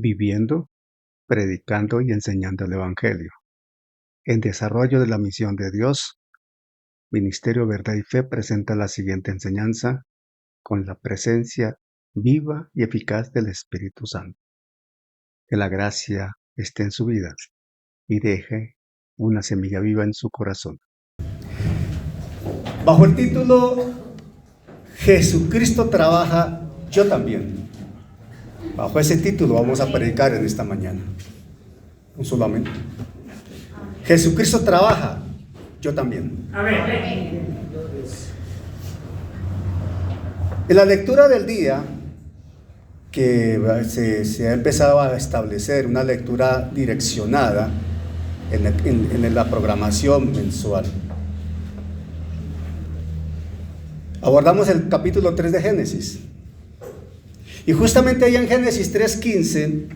viviendo, predicando y enseñando el Evangelio. En desarrollo de la misión de Dios, Ministerio Verdad y Fe presenta la siguiente enseñanza con la presencia viva y eficaz del Espíritu Santo. Que la gracia esté en su vida y deje una semilla viva en su corazón. Bajo el título Jesucristo trabaja, yo también. Bajo ese título vamos a predicar en esta mañana. Un solo amén. Jesucristo trabaja, yo también. Amén. En la lectura del día, que se ha empezado a establecer una lectura direccionada en la programación mensual. Abordamos el capítulo 3 de Génesis. Y justamente ahí en Génesis 3:15,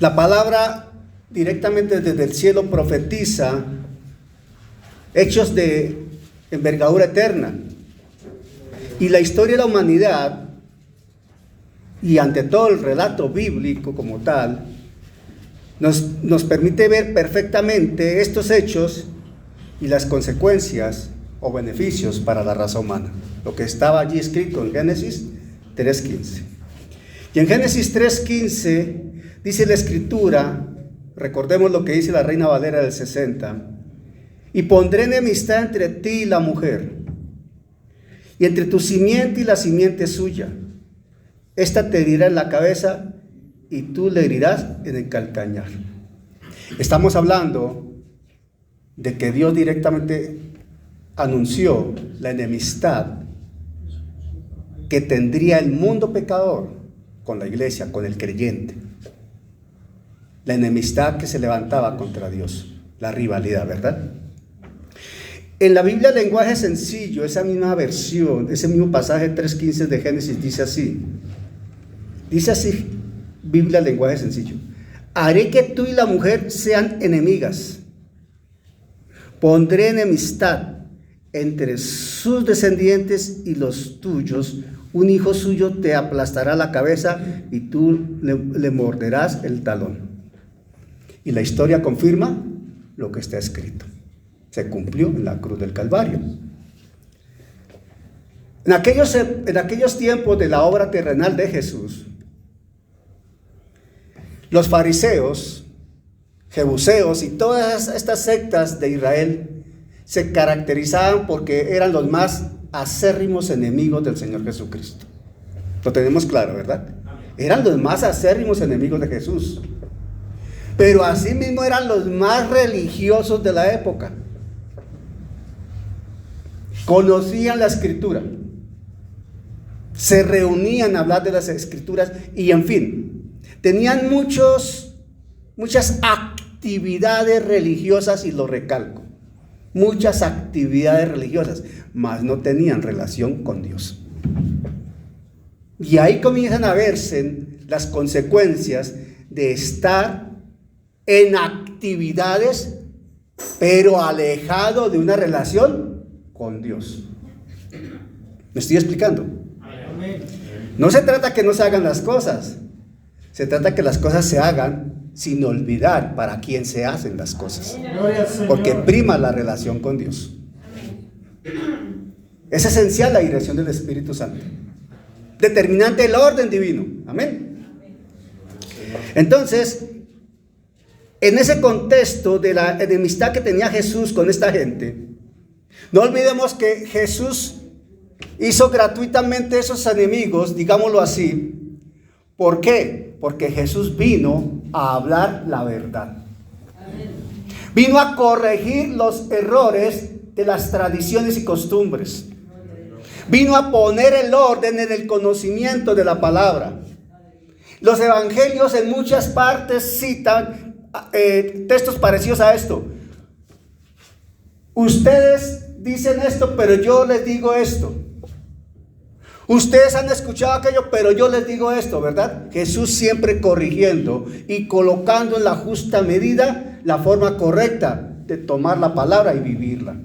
la palabra directamente desde el cielo profetiza hechos de envergadura eterna. Y la historia de la humanidad, y ante todo el relato bíblico como tal, nos permite ver perfectamente estos hechos y las consecuencias o beneficios para la raza humana. Lo que estaba allí escrito en Génesis 3:15. Y en Génesis 3:15 dice la Escritura, recordemos lo que dice la Reina Valera del 60, y pondré enemistad entre ti y la mujer, y entre tu simiente y la simiente suya. Esta te herirá en la cabeza y tú le herirás en el calcañar. Estamos hablando de que Dios directamente anunció la enemistad que tendría el mundo pecador con la iglesia, con el creyente. La enemistad que se levantaba contra Dios, la rivalidad, ¿verdad? En la Biblia lenguaje sencillo, esa misma versión, ese mismo pasaje 3:15 de Génesis dice así, Biblia lenguaje sencillo: haré que tú y la mujer sean enemigas, pondré enemistad entre sus descendientes y los tuyos, un hijo suyo te aplastará la cabeza y tú le morderás el talón. Y la historia confirma lo que está escrito. Se cumplió en la cruz del Calvario. En aquellos tiempos de la obra terrenal de Jesús, los fariseos, jebuseos y todas estas sectas de Israel se caracterizaban porque eran los más acérrimos enemigos del Señor Jesucristo. Lo tenemos claro, ¿verdad? Eran los más acérrimos enemigos de Jesús. Pero asimismo eran los más religiosos de la época. Conocían la Escritura. Se reunían a hablar de las Escrituras y, en fin, tenían muchas actividades religiosas, y lo recalco, muchas actividades religiosas, mas no tenían relación con Dios. Y ahí comienzan a verse las consecuencias de estar en actividades, pero alejado de una relación con Dios. ¿Me estoy explicando? No se trata que no se hagan las cosas, se trata que las cosas se hagan sin olvidar para quién se hacen las cosas, porque prima la relación con Dios. Es esencial la dirección del Espíritu Santo, determinante el orden divino. Amén. Entonces, en ese contexto de la enemistad que tenía Jesús con esta gente, no olvidemos que Jesús hizo gratuitamente esos enemigos, digámoslo así. ¿Por qué? Porque Jesús vino a hablar la verdad. Vino a corregir los errores de las tradiciones y costumbres. Vino a poner el orden en el conocimiento de la palabra. Los evangelios en muchas partes citan textos parecidos a esto. Ustedes dicen esto, pero yo les digo esto. Ustedes han escuchado aquello, pero yo les digo esto, ¿verdad? Jesús siempre corrigiendo y colocando en la justa medida la forma correcta de tomar la palabra y vivirla,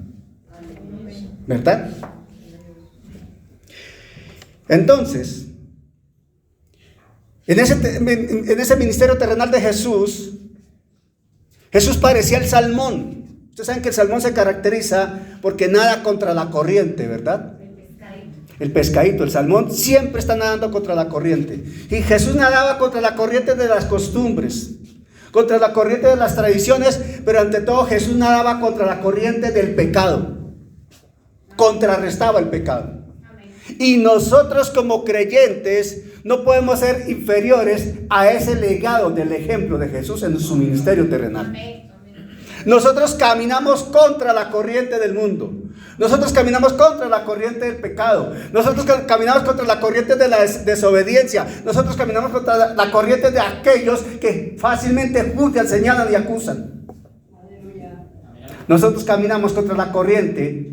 ¿verdad? Entonces, En ese ministerio terrenal de Jesús, Jesús parecía el salmón. Ustedes saben que el salmón se caracteriza porque nada contra la corriente, ¿verdad? El pescadito, el salmón siempre está nadando contra la corriente. Y Jesús nadaba contra la corriente de las costumbres, contra la corriente de las tradiciones, pero ante todo Jesús nadaba contra la corriente del pecado. Contrarrestaba el pecado. Y nosotros como creyentes no podemos ser inferiores a ese legado del ejemplo de Jesús en su ministerio terrenal. Nosotros caminamos contra la corriente del mundo. Nosotros caminamos contra la corriente del pecado. Nosotros caminamos contra la corriente de la desobediencia. Nosotros caminamos contra la corriente de aquellos que fácilmente juzgan, señalan y acusan. Nosotros caminamos contra la corriente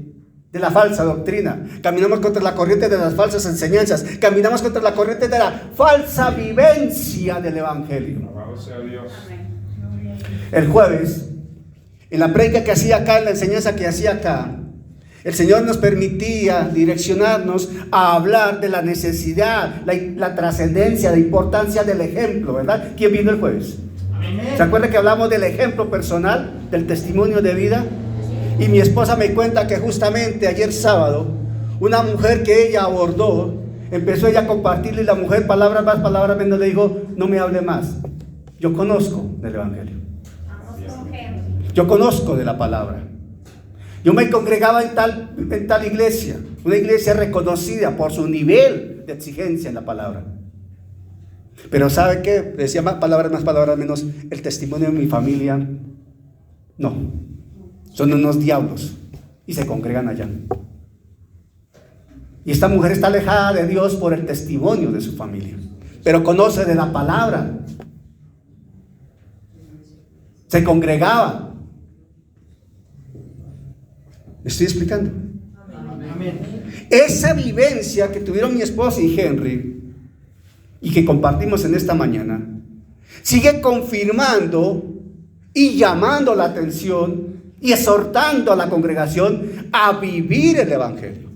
de la falsa doctrina. Caminamos contra la corriente de las falsas enseñanzas. Caminamos contra la corriente de la falsa vivencia del evangelio. Alabado sea Dios. El jueves, en la prédica que hacía acá, en la enseñanza que hacía acá, el Señor nos permitía direccionarnos a hablar de la necesidad, la trascendencia, la importancia del ejemplo, ¿verdad? ¿Quién vino el jueves? ¿Se acuerda que hablamos del ejemplo personal, del testimonio de vida? Y mi esposa me cuenta que justamente ayer sábado, una mujer que ella abordó, empezó ella a compartirle, y la mujer, palabras más, palabras menos, le dijo: no me hable más, yo conozco del evangelio, yo conozco de la palabra. Yo me congregaba en tal iglesia, una iglesia reconocida por su nivel de exigencia en la palabra. Pero ¿sabe qué? Decía más, palabras menos, el testimonio de mi familia, no, son unos diablos y se congregan allá. Y esta mujer está alejada de Dios por el testimonio de su familia, pero conoce de la palabra. Se congregaba. ¿Me estoy explicando? Amén. Esa vivencia que tuvieron mi esposa y Henry y que compartimos en esta mañana sigue confirmando y llamando la atención y exhortando a la congregación a vivir el evangelio,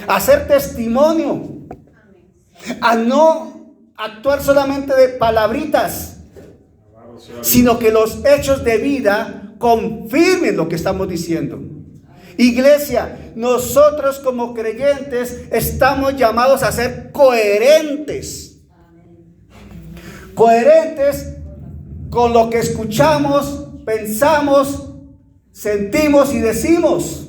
a hacer testimonio, a no actuar solamente de palabritas, sino que los hechos de vida confirmen lo que estamos diciendo. Iglesia, nosotros como creyentes estamos llamados a ser coherentes. Coherentes con lo que escuchamos, pensamos, sentimos y decimos.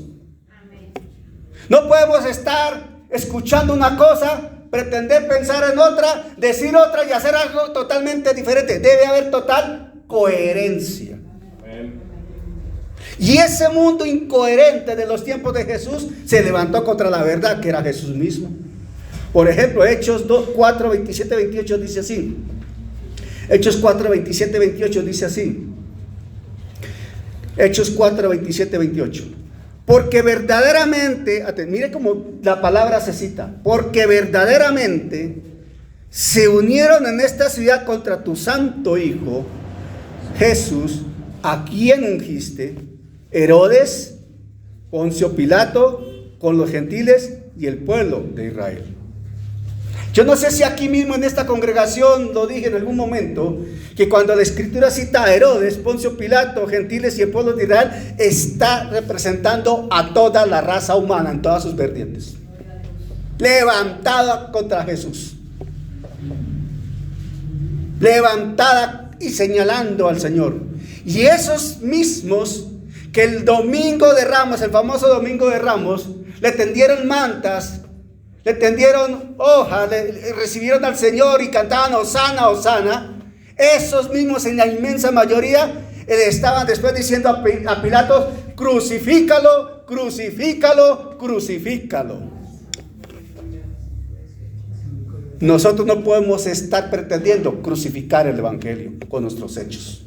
No podemos estar escuchando una cosa, pretender pensar en otra, decir otra y hacer algo totalmente diferente. Debe haber total coherencia. Y ese mundo incoherente de los tiempos de Jesús se levantó contra la verdad que era Jesús mismo. Por ejemplo, Hechos 4, 27, 28 dice así. Hechos 4, 27, 28 dice así. Hechos 4, 27, 28. Porque verdaderamente, mire cómo la palabra se cita, porque verdaderamente se unieron en esta ciudad contra tu santo Hijo, Jesús, a quien ungiste, Herodes, Poncio Pilato, con los gentiles y el pueblo de Israel. Yo no sé si aquí mismo en esta congregación lo dije en algún momento, que cuando la escritura cita a Herodes, Poncio Pilato, gentiles y el pueblo de Israel, está representando a toda la raza humana en todas sus vertientes, levantada contra Jesús, levantada y señalando al Señor. Y esos mismos que el domingo de Ramos, el famoso domingo de Ramos, le tendieron mantas, le tendieron hojas, le recibieron al Señor y cantaban Hosana, Hosana. Esos mismos en la inmensa mayoría le estaban después diciendo a Pilato: crucifícalo, crucifícalo, crucifícalo. Nosotros no podemos estar pretendiendo crucificar el evangelio con nuestros hechos.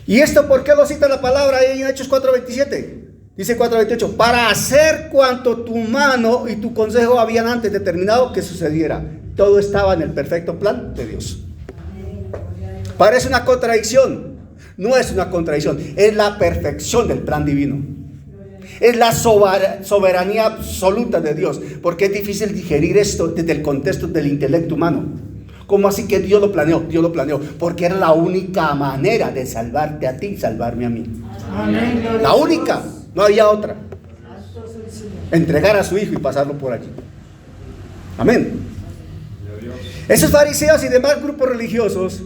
¿Y esto por qué lo cita la palabra ahí en Hechos 4:27? Dice 4:28, para hacer cuanto tu mano y tu consejo habían antes determinado que sucediera. Todo estaba en el perfecto plan de Dios. Parece una contradicción. No es una contradicción, es la perfección del plan divino. Es la soberanía absoluta de Dios, porque es difícil digerir esto desde el contexto del intelecto humano. ¿Cómo así que Dios lo planeó? Dios lo planeó porque era la única manera de salvarte a ti y salvarme a mí. Amén. La única, no había otra. Entregar a su hijo y pasarlo por allí. Amén. Esos fariseos y demás grupos religiosos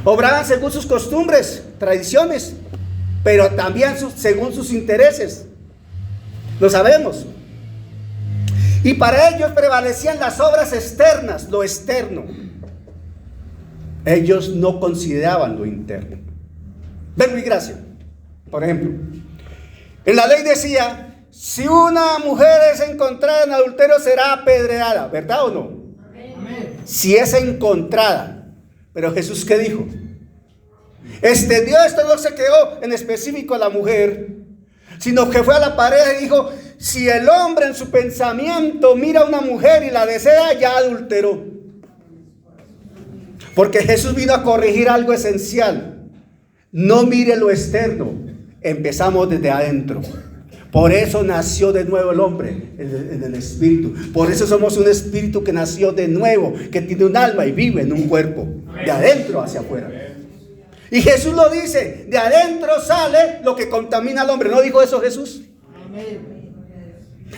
obraban según sus costumbres, tradiciones, pero también según sus intereses. Lo sabemos. Y para ellos prevalecían las obras externas, lo externo. Ellos no consideraban lo interno. Verbo y gracia, por ejemplo. En la ley decía, si una mujer es encontrada en adulterio será apedreada, ¿verdad o no? Amén. Si es encontrada. Pero Jesús, ¿qué dijo? Extendió esto, no se quedó en específico a la mujer, sino que fue a la pareja y dijo, si el hombre en su pensamiento mira a una mujer y la desea, ya adulteró. Porque Jesús vino a corregir algo esencial. No mire lo externo, empezamos desde adentro. Por eso nació de nuevo el hombre, en el espíritu. Por eso somos un espíritu que nació de nuevo, que tiene un alma y vive en un cuerpo, de adentro hacia afuera. Y Jesús lo dice, de adentro sale lo que contamina al hombre. ¿No dijo eso Jesús? Amén.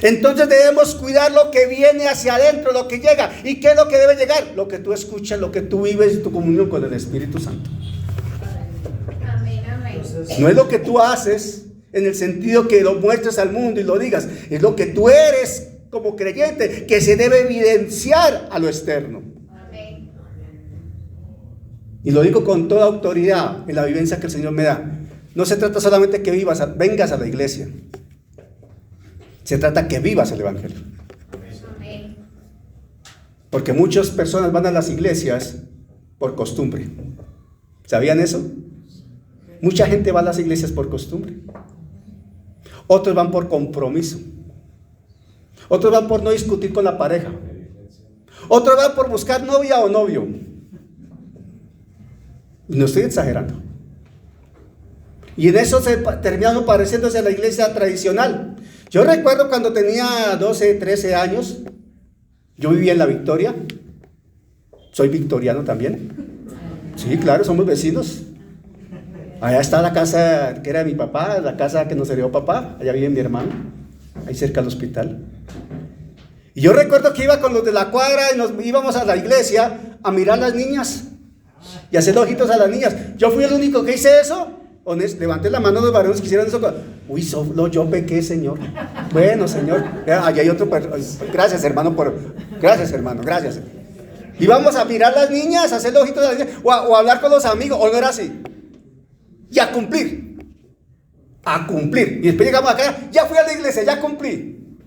Entonces debemos cuidar lo que viene hacia adentro, lo que llega. ¿Y qué es lo que debe llegar? Lo que tú escuchas, lo que tú vives y tu comunión con el Espíritu Santo. Amén, amén. No es lo que tú haces en el sentido que lo muestres al mundo y lo digas. Es lo que tú eres como creyente, que se debe evidenciar a lo externo. Amén. Y lo digo con toda autoridad en la vivencia que el Señor me da. No se trata solamente que vengas a la iglesia. Se trata que vivas el Evangelio. Porque muchas personas van a las iglesias por costumbre. ¿Sabían eso? Mucha gente va a las iglesias por costumbre. Otros van por compromiso. Otros van por no discutir con la pareja. Otros van por buscar novia o novio. Y no estoy exagerando. Y en eso se terminaron pareciéndose a la iglesia tradicional. Yo recuerdo cuando tenía 12, 13 años, yo vivía en La Victoria. Soy victoriano también. Sí, claro, somos vecinos. Allá está la casa que era de mi papá, la casa que nos heredó papá. Allá vive mi hermano, ahí cerca del hospital. Y yo recuerdo que iba con los de la cuadra y nos íbamos a la iglesia a mirar a las niñas y hacer ojitos a las niñas. Yo fui el único que hice eso. Levanté la mano de los varones que hicieron eso. Uy, solo yo pequé, Señor. Bueno, Señor. Allá hay otro. Gracias, hermano. Gracias, hermano. Gracias. Y vamos a mirar las niñas, a hacer los ojitos a las niñas, o a hablar con los amigos. O no era así. Y a cumplir. A cumplir. Y después llegamos acá. Ya fui a la iglesia, ya cumplí.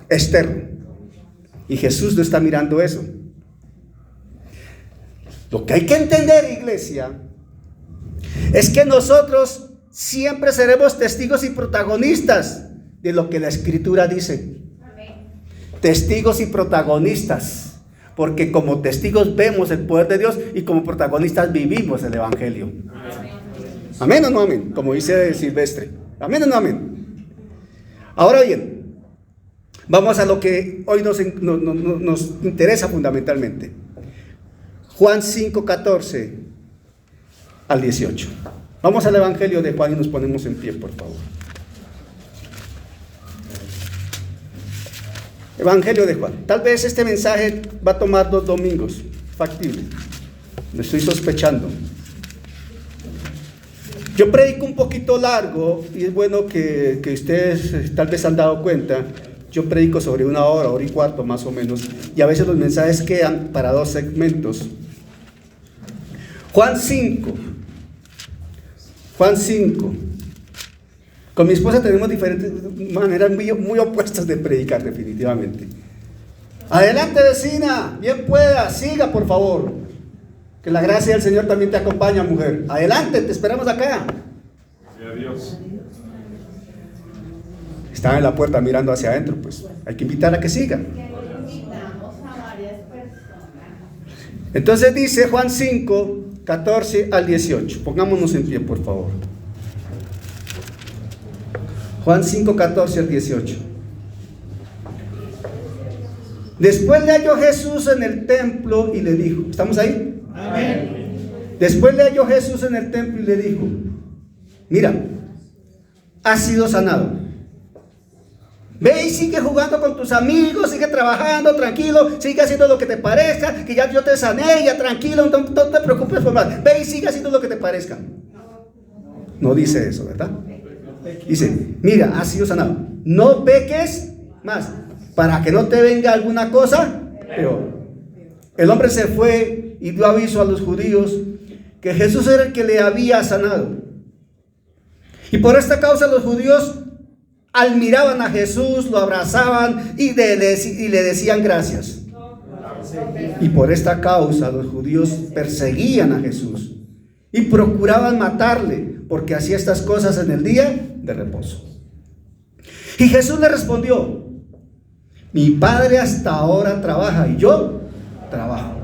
Externo. Y Jesús no está mirando eso. Lo que hay que entender, iglesia, es que nosotros siempre seremos testigos y protagonistas de lo que la Escritura dice. Amén. Testigos y protagonistas, porque como testigos vemos el poder de Dios y como protagonistas vivimos el Evangelio. Amén. ¿Amén o no amén? Como dice Silvestre. ¿Amén o no amén? Ahora bien, vamos a lo que hoy nos interesa fundamentalmente. Juan 5, 14 al 18. Vamos al Evangelio de Juan y nos ponemos en pie, por favor. Evangelio de Juan. Tal vez este mensaje va a tomar 2 domingos. Factible. Me estoy sospechando. Yo predico un poquito largo y es bueno que ustedes tal vez han dado cuenta. Yo predico sobre 1 hora, 1 hora y cuarto más o menos. Y a veces los mensajes quedan para 2 segmentos. Juan 5. Con mi esposa tenemos diferentes maneras muy opuestas de predicar, definitivamente. Adelante, vecina, bien pueda, siga por favor. Que la gracia del Señor también te acompaña, mujer. Adelante, te esperamos acá. Adiós. Están en la puerta mirando hacia adentro, pues hay que invitar a que siga. Entonces dice Juan 5, 14 al 18. Pongámonos en pie, por favor. Juan 5, 14 al 18. Después le halló Jesús en el templo y le dijo, ¿estamos ahí? Amén. Después le halló Jesús en el templo y le dijo, mira, has sido sanado. Ve y sigue jugando con tus amigos, sigue trabajando tranquilo, sigue haciendo lo que te parezca, que ya yo te sané, ya tranquilo, no te preocupes por más. Ve y sigue haciendo lo que te parezca. No dice eso, ¿verdad? Dice, mira, has sido sanado. No peques más, para que no te venga alguna cosa peor. El hombre se fue y dio aviso a los judíos que Jesús era el que le había sanado. Y por esta causa los judíos admiraban a Jesús, lo abrazaban y le decían gracias. Y por esta causa los judíos perseguían a Jesús y procuraban matarle, porque hacía estas cosas en el día de reposo. Y Jesús le respondió, mi Padre hasta ahora trabaja y yo trabajo.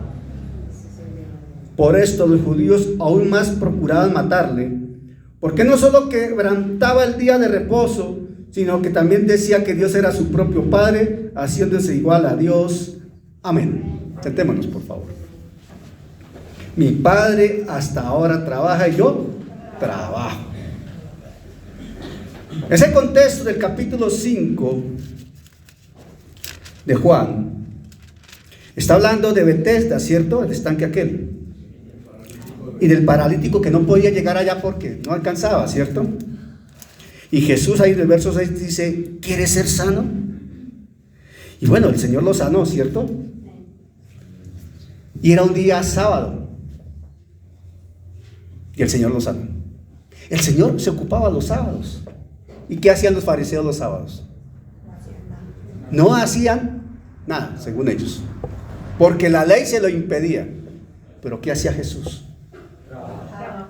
Por esto los judíos aún más procuraban matarle, porque no solo quebrantaba el día de reposo, sino que también decía que Dios era su propio Padre, haciéndose igual a Dios. Amén. Sentémonos, por favor. Mi Padre hasta ahora trabaja y yo trabajo. Ese contexto del capítulo 5 de Juan está hablando de Betesda, ¿cierto? El estanque aquel. Y del paralítico que no podía llegar allá porque no alcanzaba, ¿cierto? Y Jesús ahí en el verso 6 dice, ¿quieres ser sano? Y bueno, el Señor lo sanó, ¿cierto? Y era un día sábado. Y el Señor lo sanó. El Señor se ocupaba los sábados. ¿Y qué hacían los fariseos los sábados? No hacían nada, según ellos, porque la ley se lo impedía. Pero ¿qué hacía Jesús?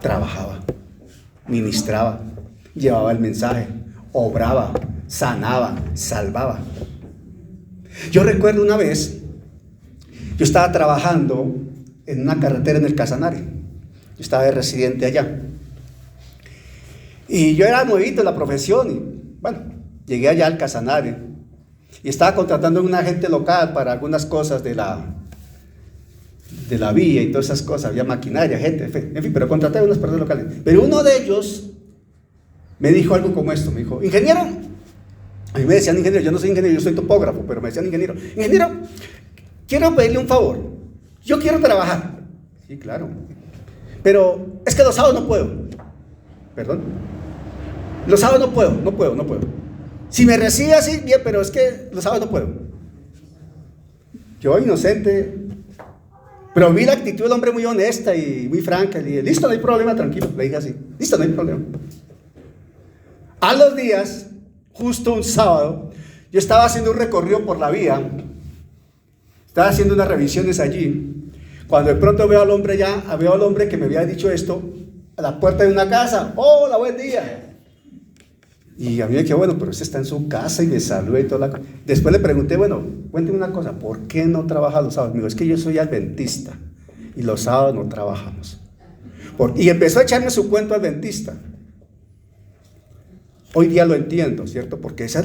Trabajaba, ministraba, llevaba el mensaje, obraba, sanaba, salvaba. Yo recuerdo una vez, yo estaba trabajando en una carretera en el Casanare. Yo estaba de residente allá. Y yo era nuevito en la profesión. Y bueno, llegué allá al Casanare y estaba contratando a un agente local para algunas cosas de la vía y todas esas cosas. Había maquinaria, gente, en fin, pero contraté a unas personas locales. Pero uno de ellos me dijo algo como esto. Me dijo, ingeniero. A mí me decían ingeniero, yo no soy ingeniero, yo soy topógrafo, pero me decían ingeniero. Ingeniero, quiero pedirle un favor. Yo quiero trabajar. Sí, claro. Pero es que los sábados no puedo. Perdón. Los sábados no puedo. Si me recibe así, bien, pero es que los sábados no puedo. Yo, inocente, pero vi la actitud del hombre muy honesta y muy franca. Le dije, listo, no hay problema, tranquilo. Le dije así, listo, no hay problema. A los días, justo un sábado, yo estaba haciendo un recorrido por la vía, estaba haciendo unas revisiones allí, cuando de pronto veo al hombre que me había dicho esto, a la puerta de una casa. Hola, buen día. Y a mí me quedó, bueno, pero este está en su casa y me saludé y toda la cosa. Después le pregunté, bueno, cuénteme una cosa, ¿por qué no trabaja los sábados? Me dijo, es que yo soy adventista y los sábados no trabajamos. Y empezó a echarme su cuento adventista. Hoy día lo entiendo, ¿cierto? Porque esa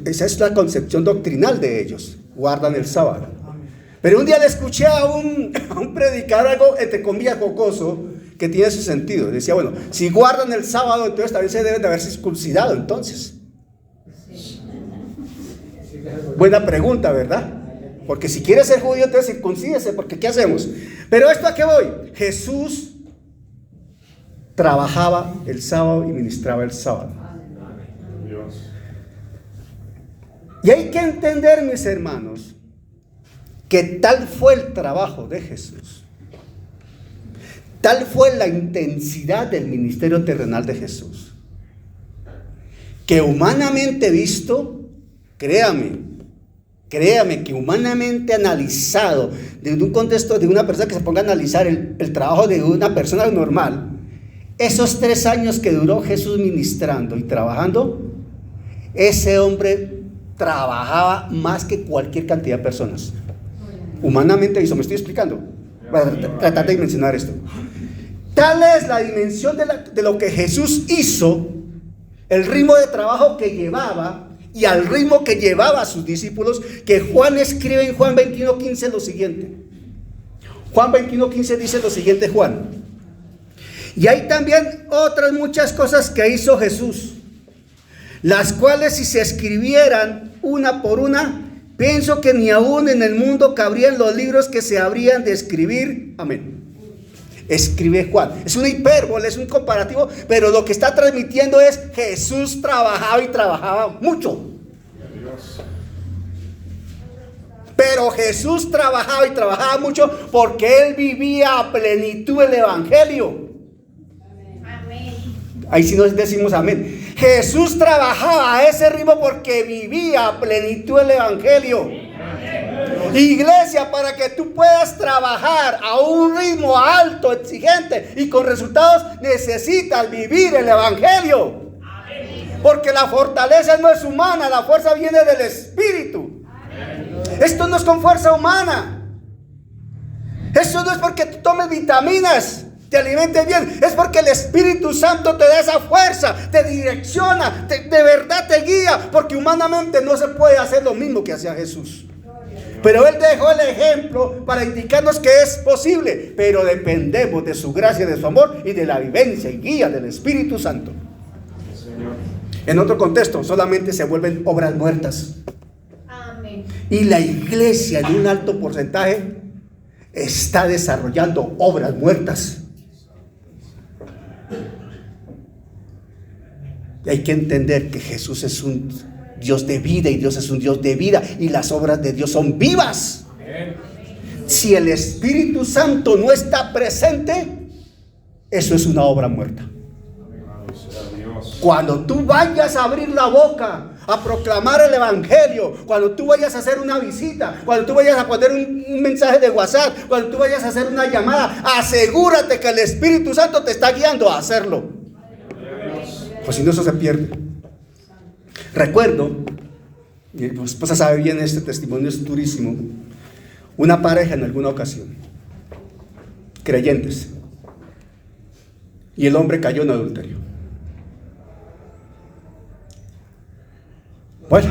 es la concepción doctrinal de ellos. Guardan el sábado. Pero un día le escuché a un predicador algo, entre comillas, jocoso, que tiene su sentido. Decía, bueno, si guardan el sábado, entonces también se deben de haber circuncidado, entonces. Buena pregunta, ¿verdad? Porque si quieres ser judío, entonces circuncídese, porque ¿qué hacemos? Pero ¿esto a qué voy? Jesús trabajaba el sábado y ministraba el sábado. Y hay que entender, mis hermanos, que tal fue el trabajo de Jesús, tal fue la intensidad del ministerio terrenal de Jesús, que humanamente visto, créame que humanamente analizado, desde un contexto de una persona que se ponga a analizar el trabajo de una persona normal, esos 3 años que duró Jesús ministrando y trabajando, ese hombre trabajaba más que cualquier cantidad de personas. Humanamente visto, me estoy explicando para tratar de dimensionar esto. Tal es la dimensión de lo que Jesús hizo, el ritmo de trabajo que llevaba y al ritmo que llevaba a sus discípulos, que Juan escribe en Juan 21:15 lo siguiente. Juan 21:15 dice lo siguiente, Juan. Y hay también otras muchas cosas que hizo Jesús, las cuales si se escribieran una por una, pienso que ni aún en el mundo cabrían los libros que se habrían de escribir. Amén. Escribe Juan. Es una hipérbole, es un comparativo, pero lo que está transmitiendo es: Jesús trabajaba y trabajaba mucho. Pero Jesús trabajaba y trabajaba mucho porque Él vivía a plenitud el Evangelio. Amén. Ahí sí nos decimos amén. Jesús trabajaba a ese ritmo porque vivía a plenitud el Evangelio. Iglesia, para que tú puedas trabajar a un ritmo alto, exigente y con resultados, necesitas vivir el Evangelio. Porque la fortaleza no es humana, la fuerza viene del Espíritu. Esto no es con fuerza humana. Esto no es porque tú tomes vitaminas, te alimentes bien. Es porque el Espíritu Santo te da esa fuerza, te direcciona, de verdad te guía. Porque humanamente no se puede hacer lo mismo que hacía Jesús. Pero Él dejó el ejemplo para indicarnos que es posible. Pero dependemos de su gracia, de su amor y de la vivencia y guía del Espíritu Santo. En otro contexto, solamente se vuelven obras muertas. Amén. Y la iglesia en un alto porcentaje está desarrollando obras muertas. Y hay que entender que Jesús es un Dios de vida y Dios es un Dios de vida y las obras de Dios son vivas. Amén. Si el Espíritu Santo no está presente, eso es una obra muerta. Cuando tú vayas a abrir la boca a proclamar el Evangelio, cuando tú vayas a hacer una visita, cuando tú vayas a poner un mensaje de WhatsApp, cuando tú vayas a hacer una llamada, asegúrate que el Espíritu Santo te está guiando a hacerlo. Pues si no, eso se pierde. Recuerdo, mi esposa sabe bien, este testimonio es durísimo. Una pareja en alguna ocasión, creyentes, y el hombre cayó en adulterio. Bueno,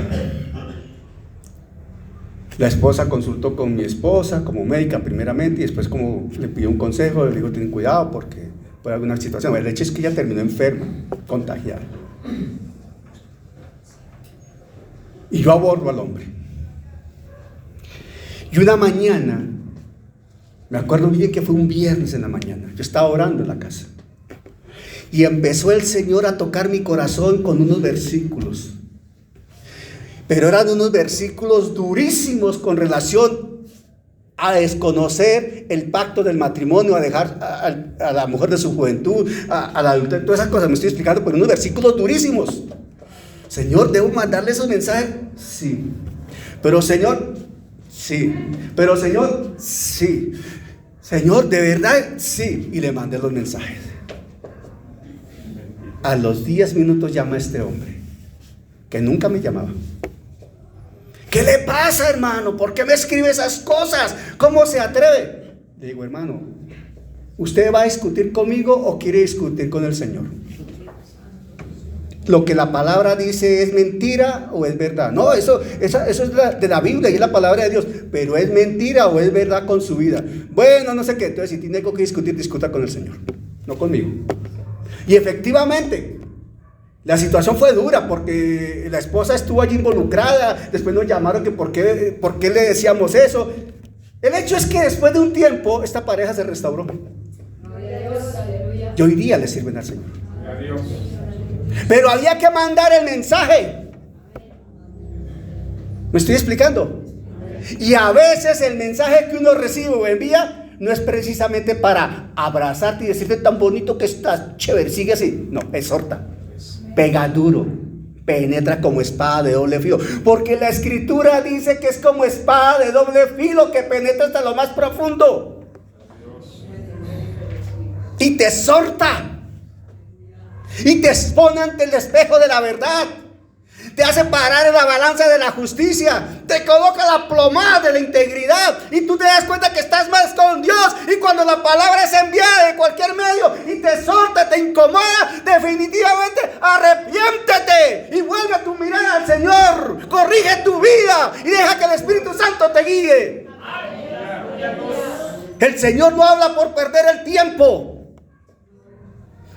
la esposa consultó con mi esposa como médica primeramente y después como le pidió un consejo, le dijo: ten cuidado porque puede haber alguna situación. El hecho es que ella terminó enferma, contagiada. Y yo abordo al hombre. Y una mañana, me acuerdo bien que fue un viernes en la mañana, yo estaba orando en la casa. Y empezó el Señor a tocar mi corazón con unos versículos. Pero eran unos versículos durísimos con relación a desconocer el pacto del matrimonio, a dejar a la mujer de su juventud, a la adulterio, todas esas cosas me estoy explicando, pero unos versículos durísimos. Señor, ¿debo mandarle esos mensajes? Sí. Pero Señor, sí. Pero Señor, sí. Señor, ¿de verdad? Sí. Y le mandé los mensajes. A los 10 minutos llama a este hombre, que nunca me llamaba. ¿Qué le pasa, hermano? ¿Por qué me escribe esas cosas? ¿Cómo se atreve? Le digo: hermano, ¿usted va a discutir conmigo o quiere discutir con el Señor? Lo que la palabra dice, ¿es mentira o es verdad? No, eso es de la Biblia y es la palabra de Dios. Pero ¿es mentira o es verdad con su vida? Bueno, no sé qué. Entonces, si tiene algo que discutir, discuta con el Señor, no conmigo. Y efectivamente, la situación fue dura porque la esposa estuvo allí involucrada. Después nos llamaron que por qué le decíamos eso. El hecho es que después de un tiempo, esta pareja se restauró. Y hoy día le sirven al Señor. Pero había que mandar el mensaje. ¿Me estoy explicando? Y a veces el mensaje que uno recibe o envía no es precisamente para abrazarte y decirte: tan bonito que estás, chévere, sigue así. No, exhorta, pega duro, penetra como espada de doble filo. Porque la Escritura dice que es como espada de doble filo que penetra hasta lo más profundo. Y te exhorta. Y te expone ante el espejo de la verdad. Te hace parar en la balanza de la justicia. Te coloca la plomada de la integridad. Y tú te das cuenta que estás más con Dios. Y cuando la palabra es enviada de cualquier medio y te exhorta, te incomoda, definitivamente arrepiéntete y vuelve a tu mirada al Señor. Corrige tu vida y deja que el Espíritu Santo te guíe. El Señor no habla por perder el tiempo.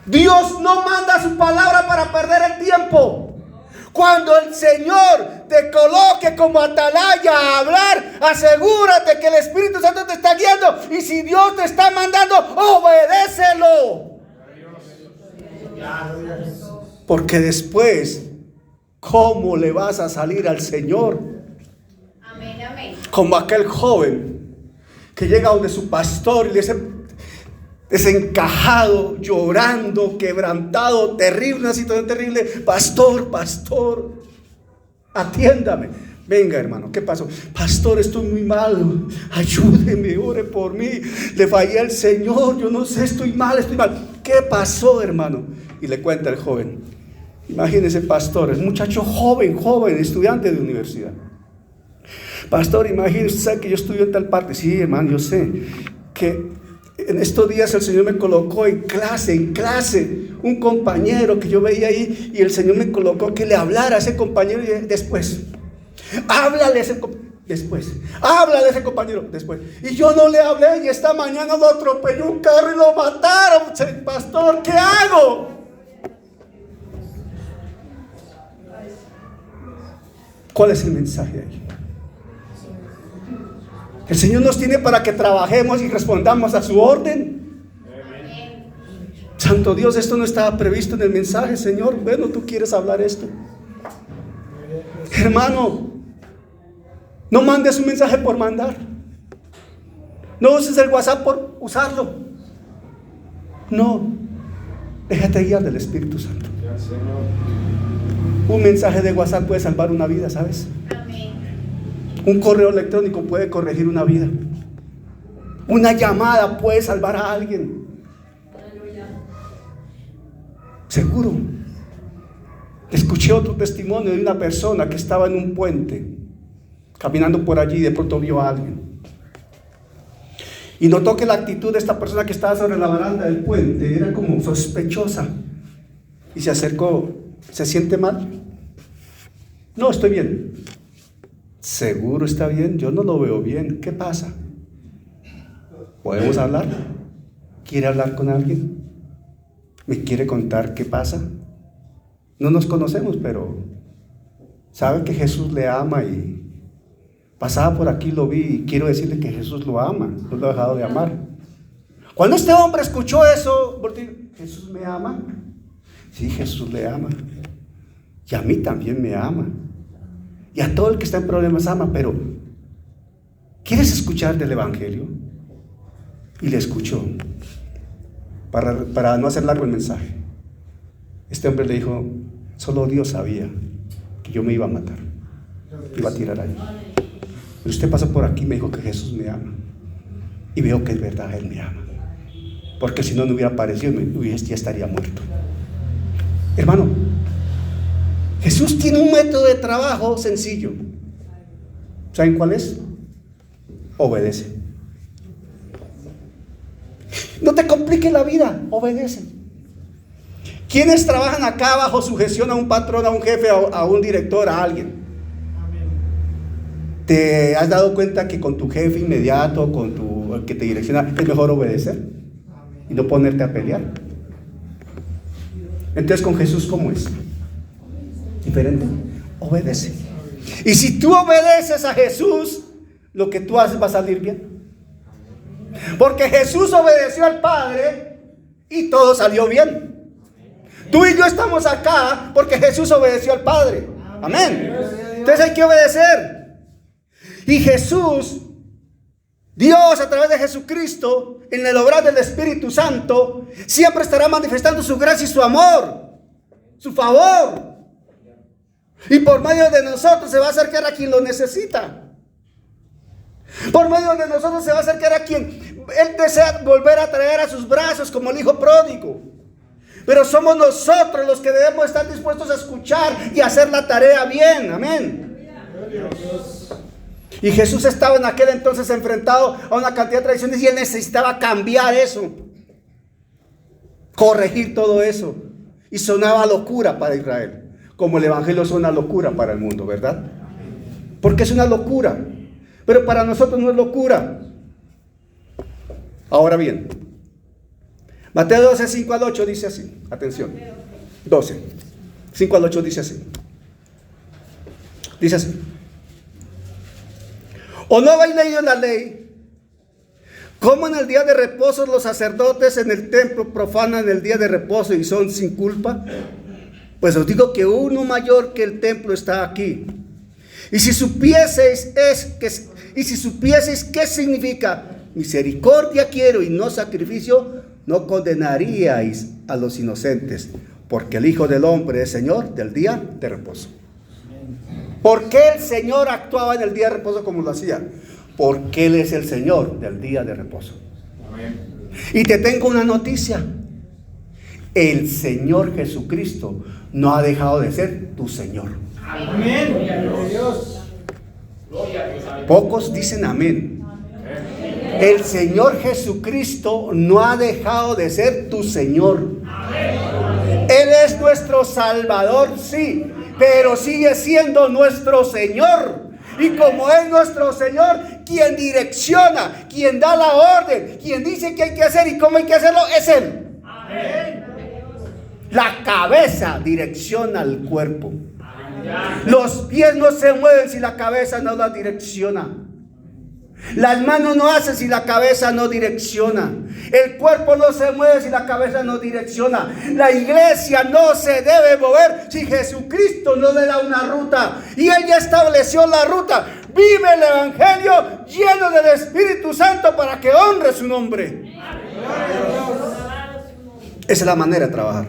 Dios no manda su palabra para perder el tiempo. Cuando el Señor te coloque como atalaya a hablar, asegúrate que el Espíritu Santo te está guiando. Y si Dios te está mandando, obedécelo. Porque después, ¿cómo le vas a salir al Señor? Amén, amén. Como aquel joven que llega donde su pastor y le dice, desencajado, llorando, quebrantado, terrible, una situación terrible: pastor, atiéndame. Venga, hermano, ¿qué pasó? Pastor, estoy muy mal, ayúdeme, ore por mí, le fallé al Señor, yo no sé, estoy mal. ¿Qué pasó, hermano? Y le cuenta el joven. Imagínese, pastor, es un muchacho joven, estudiante de universidad. Pastor, imagínese, ¿sabe que yo estudio en tal parte? Sí, hermano, yo sé que en estos días el Señor me colocó en clase, un compañero que yo veía ahí, y el Señor me colocó que le hablara a ese compañero después. Háblale a ese compañero después. Y yo no le hablé, y esta mañana lo atropelló un carro y lo mataron. Pastor, ¿qué hago? ¿Cuál es el mensaje ahí? El Señor nos tiene para que trabajemos y respondamos a su orden. Santo Dios, esto no estaba previsto en el mensaje, Señor. Bueno, tú quieres hablar esto. Hermano, no mandes un mensaje por mandar. No uses el WhatsApp por usarlo. No, déjate guiar del Espíritu Santo. Un mensaje de WhatsApp puede salvar una vida, ¿sabes? Un correo electrónico puede corregir una vida. Una llamada puede salvar a alguien. Seguro. Escuché otro testimonio de una persona que estaba en un puente, caminando por allí, y de pronto vio a alguien. Y notó que la actitud de esta persona que estaba sobre la baranda del puente era como sospechosa. Y se acercó. ¿Se siente mal? No, estoy bien. ¿Seguro está bien? Yo no lo veo bien. ¿Qué pasa? ¿Podemos hablar? ¿Quiere hablar con alguien? ¿Me quiere contar qué pasa? No nos conocemos, pero sabe que Jesús le ama, y pasaba por aquí, lo vi, y quiero decirle que Jesús lo ama, no lo ha dejado de amar. Cuando este hombre escuchó eso, ¿Jesús me ama? Sí, Jesús le ama. Y a mí también me ama. Y a todo el que está en problemas ama, pero ¿quieres escuchar del Evangelio? Y le escuchó. Para no hacer largo el mensaje, este hombre le dijo: solo Dios sabía que yo me iba a matar, iba a tirar ahí. Pero usted pasó por aquí y me dijo que Jesús me ama. Y veo que es verdad, Él me ama. Porque si no, no hubiera aparecido, ya estaría muerto. Hermano, Jesús tiene un método de trabajo sencillo. ¿Saben cuál es? Obedece. No te compliques la vida, obedece. ¿Quiénes trabajan acá bajo sujeción a un patrón, a un jefe, a un director, a alguien? ¿Te has dado cuenta que con tu jefe inmediato, el que te direcciona, es mejor obedecer y no ponerte a pelear? Entonces, con Jesús, ¿cómo es? Diferente. Obedece. Y si tú obedeces a Jesús, lo que tú haces va a salir bien. Porque Jesús obedeció al Padre y todo salió bien. Tú y yo estamos acá porque Jesús obedeció al Padre. Amén. Entonces hay que obedecer. Y Jesús, Dios a través de Jesucristo, en el obrar del Espíritu Santo, siempre estará manifestando su gracia y su amor, su favor. Y por medio de nosotros se va a acercar a quien lo necesita. Por medio de nosotros se va a acercar a quien Él desea volver a traer a sus brazos, como el hijo pródigo. Pero somos nosotros los que debemos estar dispuestos a escuchar y hacer la tarea bien. Amén. Y Jesús estaba en aquel entonces enfrentado a una cantidad de tradiciones y Él necesitaba cambiar eso. corregir todo eso. Y sonaba locura para Israel, como el evangelio suena locura para el mundo, ¿verdad? Porque es una locura, pero para nosotros no es locura. Ahora bien, Mateo 12, 5 al 8 dice así, atención, 12, 5 al 8 dice así. Dice así: ¿o no habéis leído la ley? ¿Cómo en el día de reposo los sacerdotes en el templo profanan el día de reposo y son sin culpa? Pues os digo que uno mayor que el templo está aquí. Y si supieseis qué significa misericordia quiero y no sacrificio, no condenaríais a los inocentes, porque el Hijo del Hombre es Señor del día de reposo. ¿Por qué el Señor actuaba en el día de reposo como lo hacía? Porque Él es el Señor del día de reposo. Y te tengo una noticia: el Señor Jesucristo no ha dejado de ser tu Señor. Amén. Pocos dicen amén. El Señor Jesucristo no ha dejado de ser tu Señor. Él es nuestro Salvador, sí, pero sigue siendo nuestro Señor. Y como es nuestro Señor, quien direcciona, quien da la orden, quien dice qué hay que hacer y cómo hay que hacerlo, es Él. Amén. La cabeza direcciona al cuerpo. Los pies no se mueven si la cabeza no la direcciona. Las manos no hacen si la cabeza no direcciona. El cuerpo no se mueve si la cabeza no direcciona. La iglesia no se debe mover si Jesucristo no le da una ruta. Y Él ya estableció la ruta. Vive el evangelio lleno del Espíritu Santo para que honre su nombre. Esa es la manera de trabajar.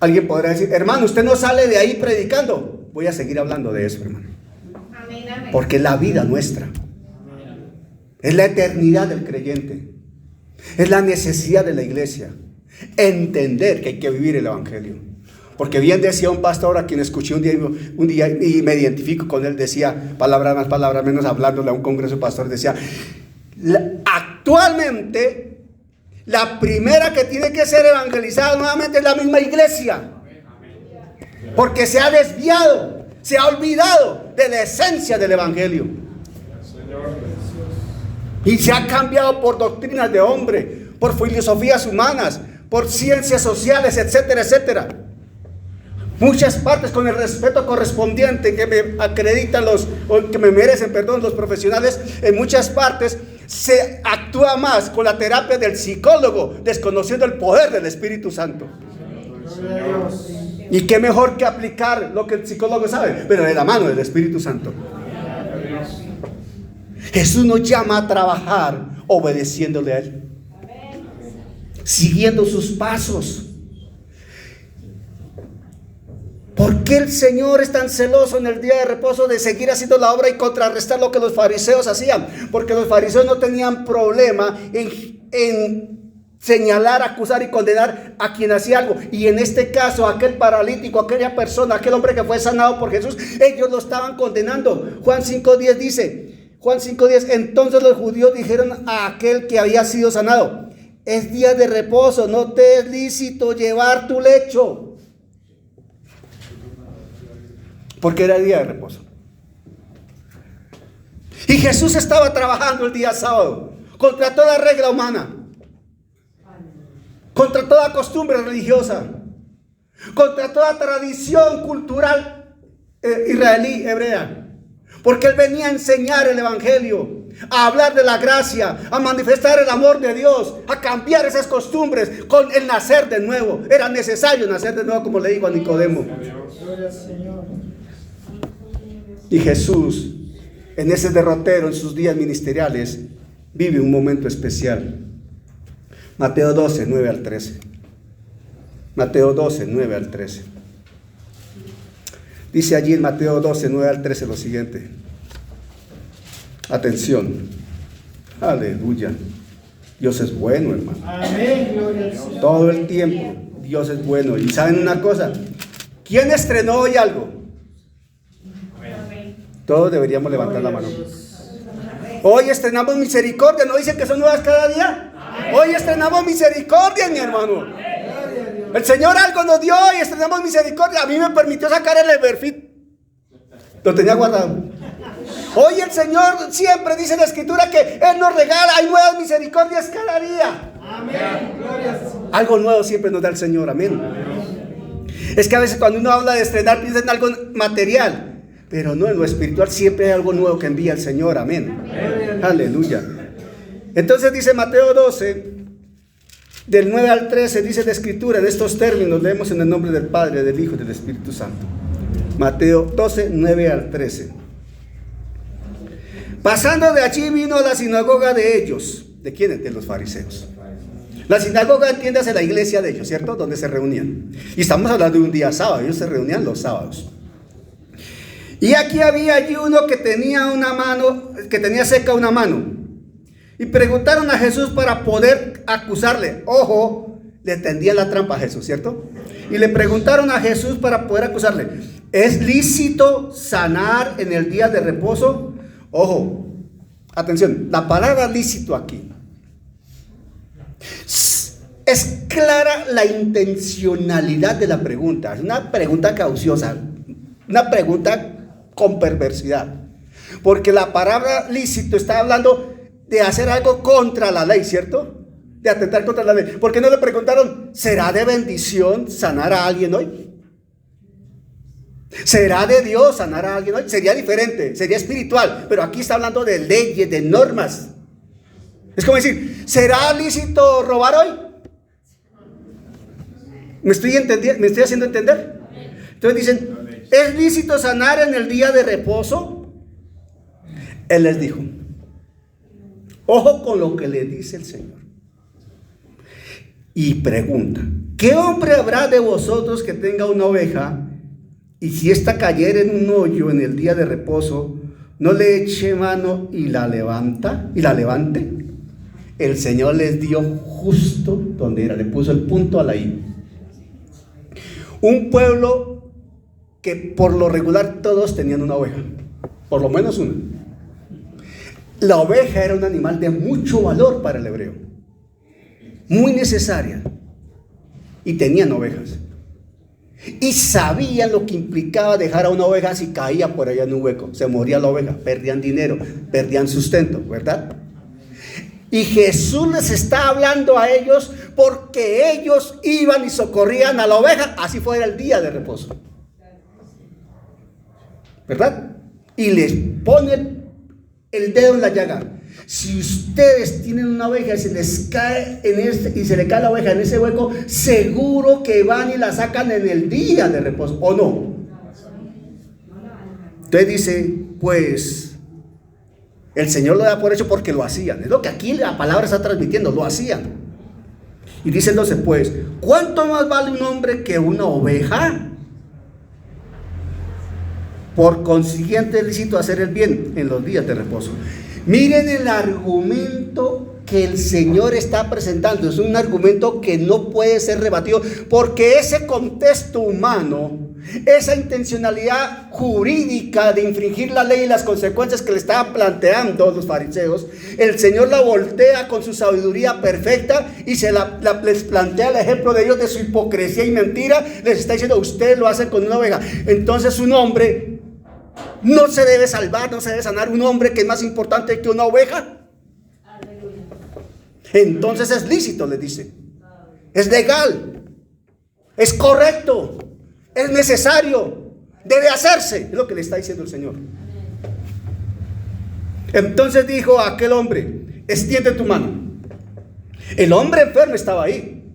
Alguien podrá decir: hermano, usted no sale de ahí predicando. Voy a seguir hablando de eso, hermano. Amén, amén. Porque es la vida nuestra. Es la eternidad del creyente. Es la necesidad de la iglesia. Entender que hay que vivir el evangelio. Porque bien decía un pastor a quien escuché un día y me identifico con él, decía, palabras más, palabras menos, hablándole a un congreso pastor, decía: actualmente la primera que tiene que ser evangelizada nuevamente es la misma iglesia. Porque se ha desviado, se ha olvidado de la esencia del evangelio. Y se ha cambiado por doctrinas de hombre, por filosofías humanas, por ciencias sociales, etcétera, etcétera. Muchas partes, con el respeto correspondiente que me acreditan o que me merecen, perdón, los profesionales, en muchas partes se actúa más con la terapia del psicólogo, desconociendo el poder del Espíritu Santo. Y qué mejor que aplicar lo que el psicólogo sabe, pero de la mano del Espíritu Santo. Jesús nos llama a trabajar obedeciéndole a Él, siguiendo sus pasos. ¿Por qué el Señor es tan celoso en el día de reposo de seguir haciendo la obra y contrarrestar lo que los fariseos hacían? Porque los fariseos no tenían problema en señalar, acusar y condenar a quien hacía algo. Y en este caso, aquel paralítico, aquella persona, aquel hombre que fue sanado por Jesús, ellos lo estaban condenando. Juan 5:10 dice, Juan 5:10, entonces los judíos dijeron a aquel que había sido sanado: es día de reposo, no te es lícito llevar tu lecho. Porque era el día de reposo. Y Jesús estaba trabajando el día sábado contra toda regla humana, contra toda costumbre religiosa, contra toda tradición cultural israelí, hebrea. Porque Él venía a enseñar el evangelio, a hablar de la gracia, a manifestar el amor de Dios, a cambiar esas costumbres con el nacer de nuevo. Era necesario nacer de nuevo, como le dijo a Nicodemo. Y Jesús, en ese derrotero, en sus días ministeriales, vive un momento especial. Mateo 12, 9 al 13. Mateo 12, 9 al 13. Dice allí en Mateo 12, 9 al 13 lo siguiente. Atención. Aleluya. Dios es bueno, hermano. Amén, gloria al Señor. Todo el tiempo Dios es bueno. Y ¿saben una cosa? ¿Quién estrenó hoy algo? Todos deberíamos levantar la mano. Hoy estrenamos misericordia. ¿No dicen que son nuevas cada día? Hoy estrenamos misericordia, mi hermano. El Señor algo nos dio y estrenamos misericordia. A mí me permitió sacar el Everfit. Lo tenía guardado. Hoy el Señor siempre dice en la Escritura que Él nos regala, hay nuevas misericordias cada día. Amén. Gloria. Algo nuevo siempre nos da el Señor, amén. Es que a veces cuando uno habla de estrenar piensa en algo material, pero no, en lo espiritual siempre hay algo nuevo que envía el Señor, amén. Aleluya. Entonces dice Mateo 12, del 9 al 13, dice la Escritura, en estos términos leemos en el nombre del Padre, del Hijo y del Espíritu Santo. Mateo 12, 9 al 13. Pasando de allí vino a la sinagoga de ellos. ¿De quiénes? De los fariseos. La sinagoga, entiéndase, la iglesia de ellos, ¿cierto? Donde se reunían. Y estamos hablando de un día sábado, ellos se reunían los sábados. Y aquí había allí uno que tenía una mano, que tenía seca una mano. Y preguntaron a Jesús para poder acusarle. Ojo, le tendían la trampa a Jesús, ¿cierto? Y le preguntaron a Jesús para poder acusarle: ¿es lícito sanar en el día de reposo? Ojo, atención, la palabra lícito aquí es clara la intencionalidad de la pregunta. Es una pregunta cauciosa, una pregunta con perversidad, porque la palabra lícito está hablando de hacer algo contra la ley, ¿cierto? De atentar contra la ley. ¿Por qué no le preguntaron: ¿será de bendición sanar a alguien hoy? ¿Será de Dios sanar a alguien hoy? Sería diferente, sería espiritual, pero aquí está hablando de leyes, de normas. Es como decir: ¿será lícito robar hoy? ¿Me estoy haciendo entender? Entonces dicen: ¿es lícito sanar en el día de reposo? Él les dijo: ojo con lo que le dice el Señor. Y pregunta: ¿qué hombre habrá de vosotros que tenga una oveja, y si ésta cayera en un hoyo en el día de reposo, no le eche mano y la levante? El Señor les dio justo donde era, le puso el punto a la I. Un pueblo que por lo regular todos tenían una oveja, por lo menos una. La oveja era un animal de mucho valor para el hebreo, muy necesaria, y tenían ovejas. Y sabían lo que implicaba dejar a una oveja si caía por allá en un hueco. Se moría la oveja, perdían dinero, perdían sustento, ¿verdad? Y Jesús les está hablando a ellos porque ellos iban y socorrían a la oveja, así fuera el día de reposo, ¿verdad? Y les pone el dedo en la llaga. Si ustedes tienen una oveja y se les cae y se le cae la oveja en ese hueco, seguro que van y la sacan en el día de reposo, ¿o no? Entonces dice, pues el Señor lo da por hecho porque lo hacían. Es lo que aquí la palabra está transmitiendo, lo hacían. Y dice entonces, pues, ¿cuánto más vale un hombre que una oveja? Por consiguiente es lícito hacer el bien en los días de reposo. Miren el argumento que el Señor está presentando. Es un argumento que no puede ser rebatido, porque ese contexto humano, esa intencionalidad jurídica de infringir la ley y las consecuencias que le estaban planteando los fariseos, el Señor la voltea con su sabiduría perfecta y les plantea el ejemplo de ellos, de su hipocresía y mentira. Les está diciendo: ustedes lo hacen con una oveja. Entonces un hombre no se debe salvar, no se debe sanar, un hombre que es más importante que una oveja. Entonces es lícito, les dice. Es legal, es correcto, es necesario, debe hacerse. Es lo que le está diciendo el Señor. Entonces dijo a aquel hombre: extiende tu mano. El hombre enfermo estaba ahí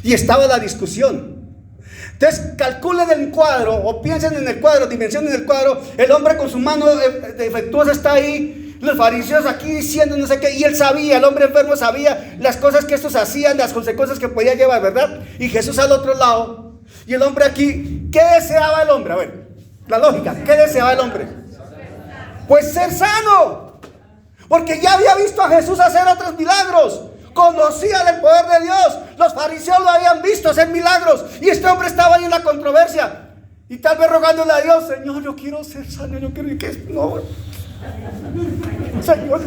y estaba la discusión. Entonces calculen el cuadro, o piensen en el cuadro, dimensionen el cuadro. El hombre con su mano defectuosa está ahí, los fariseos aquí diciendo no sé qué, y él sabía, el hombre enfermo sabía las cosas que estos hacían, las consecuencias que podía llevar, ¿verdad? Y Jesús al otro lado, y el hombre aquí. ¿Qué deseaba el hombre? A ver, la lógica, ¿qué deseaba el hombre? Pues ser sano, porque ya había visto a Jesús hacer otros milagros. Conocía del poder de Dios. Los fariseos lo habían visto hacer milagros, y este hombre estaba ahí en la controversia, y tal vez rogándole a Dios: Señor, yo quiero ser sano, yo quiero que no, Señor,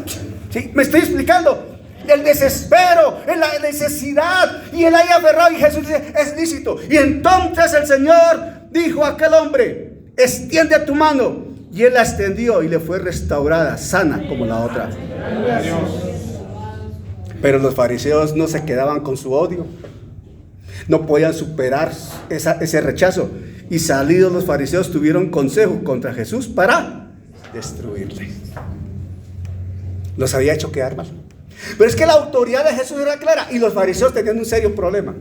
¿sí? ¿Me estoy explicando? el desespero, en la necesidad, y él ahí aferrado, y Jesús dice, es lícito. Y entonces el Señor dijo a aquel hombre, extiende tu mano, y él la extendió y le fue restaurada, sana como la otra. Pero los fariseos no se quedaban con su odio, no podían superar ese rechazo, y salidos los fariseos tuvieron consejo contra Jesús para destruirle. Los había hecho quedar mal. Pero es que la autoridad de Jesús era clara, y los fariseos tenían un serio problema.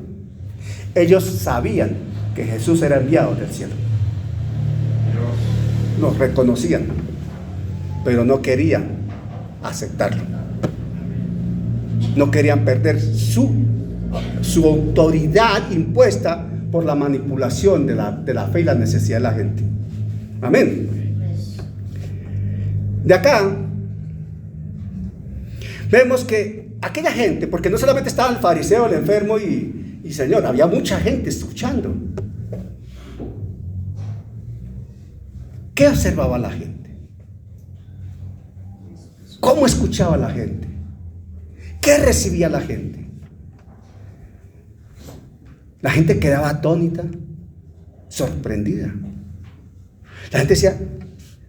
Ellos sabían que Jesús era enviado del cielo, lo reconocían, pero no querían aceptarlo. No querían perder su autoridad impuesta por la manipulación de la fe y la necesidad de la gente. Amén. De acá vemos que aquella gente, porque no solamente estaba el fariseo, el enfermo y Señor, había mucha gente escuchando. ¿Qué observaba la gente? ¿Cómo escuchaba la gente? ¿Qué recibía la gente? La gente quedaba atónita, sorprendida. La gente decía,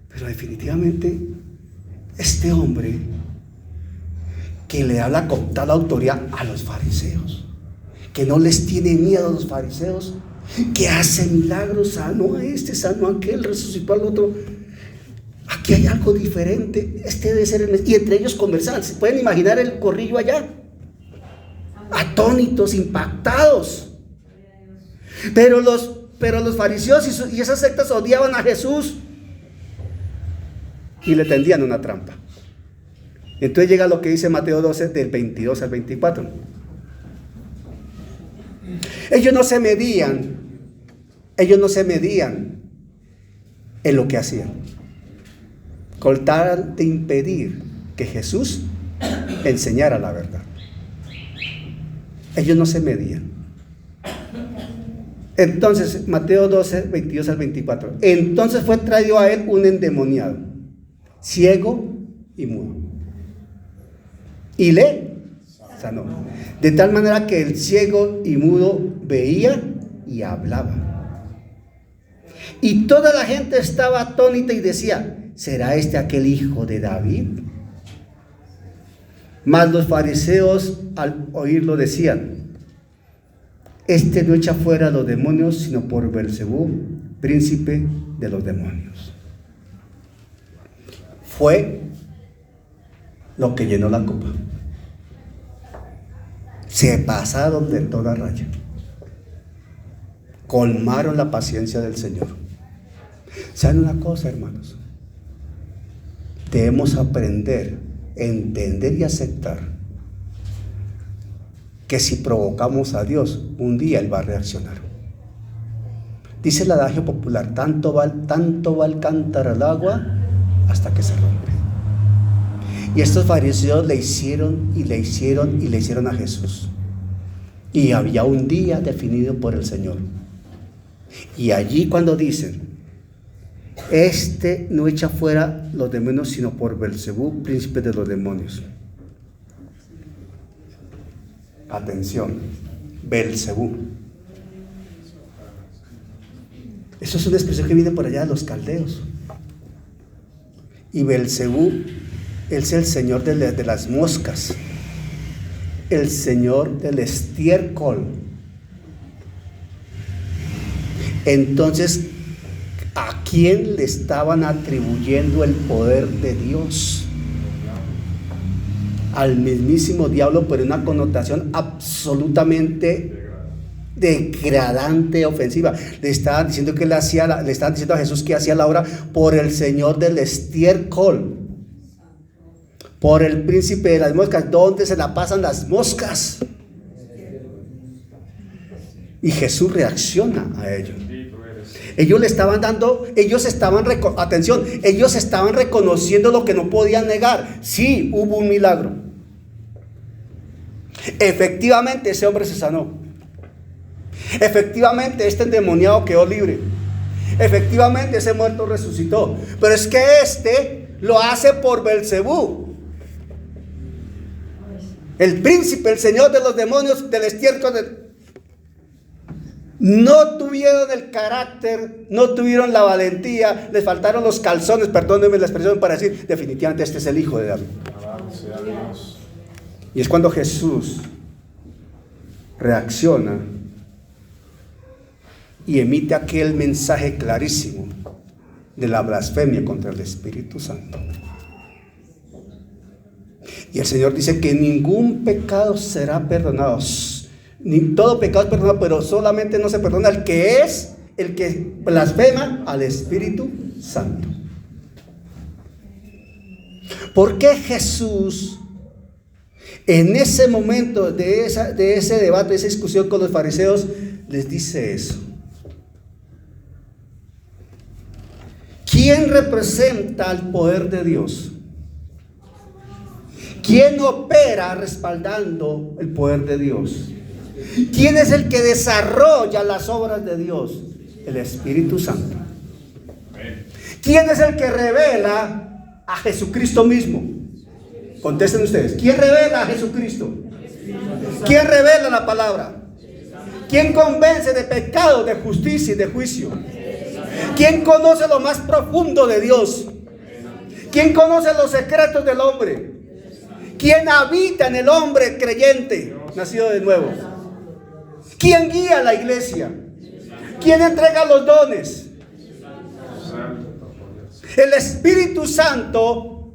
pero definitivamente este hombre que le habla con tal autoridad a los fariseos, que no les tiene miedo a los fariseos, que hace milagros, sanó a este, sanó a aquel, resucitó al otro. Aquí hay algo diferente. Este debe ser el... Y entre ellos conversaban. ¿Se pueden imaginar el corrillo allá? Atónitos, impactados. Pero los fariseos y esas sectas odiaban a Jesús y le tendían una trampa. Entonces llega lo que dice Mateo 12, del 22 al 24. Ellos no se medían en lo que hacían, con tal de impedir que Jesús enseñara la verdad. Ellos no se medían. Entonces, Mateo 12, 22 al 24. Entonces fue traído a él un endemoniado, ciego y mudo, y le sanó. De tal manera que el ciego y mudo veía y hablaba. Y toda la gente estaba atónita y decía, ¿será este aquel hijo de David? Mas los fariseos al oírlo decían, este no echa fuera a los demonios, sino por Beelzebú, príncipe de los demonios. Fue lo que llenó la copa. Se pasaron de toda raya. Colmaron la paciencia del Señor. ¿Saben una cosa, hermanos? Debemos aprender, entender y aceptar que si provocamos a Dios, un día Él va a reaccionar. Dice el adagio popular, tanto va el cántaro al agua hasta que se rompe. Y estos fariseos le hicieron a Jesús. Y había un día definido por el Señor. Y allí cuando dicen, este no echa fuera los demonios, sino por Beelzebú, príncipe de los demonios. Atención, Beelzebú. Eso es una expresión que viene por allá de los caldeos. Y Beelzebú es el señor de las moscas, el señor del estiércol. Entonces, ¿a quién le estaban atribuyendo el poder de Dios? Al mismísimo diablo, pero en una connotación absolutamente degradante, ofensiva. Le estaban diciendo que le estaban diciendo a Jesús que hacía la obra por el señor del estiércol, por el príncipe de las moscas. ¿Dónde se la pasan las moscas? Y Jesús reacciona a ello. Ellos estaban reconociendo lo que no podían negar. Sí, hubo un milagro. Efectivamente, ese hombre se sanó. Efectivamente, este endemoniado quedó libre. Efectivamente, ese muerto resucitó. Pero es que este lo hace por Beelzebú. el príncipe, el señor de los demonios del estiércol, no tuvieron el carácter, no tuvieron la valentía, les faltaron los calzones, perdónenme la expresión, para decir definitivamente este es el hijo de David. Y es cuando Jesús reacciona y emite aquel mensaje clarísimo de la blasfemia contra el Espíritu Santo. Y el Señor dice que ningún pecado será perdonado. Todo pecado es perdonado, pero solamente no se perdona el que blasfema al Espíritu Santo. ¿Por qué Jesús, en ese momento de ese debate, de esa discusión con los fariseos, les dice eso? ¿Quién representa al poder de Dios? ¿Quién opera respaldando el poder de Dios? ¿Quién es el que desarrolla las obras de Dios? El Espíritu Santo. ¿Quién es el que revela a Jesucristo mismo? Contesten ustedes. ¿Quién revela a Jesucristo? ¿Quién revela la palabra? ¿Quién convence de pecado, de justicia y de juicio? ¿Quién conoce lo más profundo de Dios? ¿Quién conoce los secretos del hombre? ¿Quién habita en el hombre creyente, nacido de nuevo? ¿Quién guía a la iglesia? ¿Quién entrega los dones? El Espíritu Santo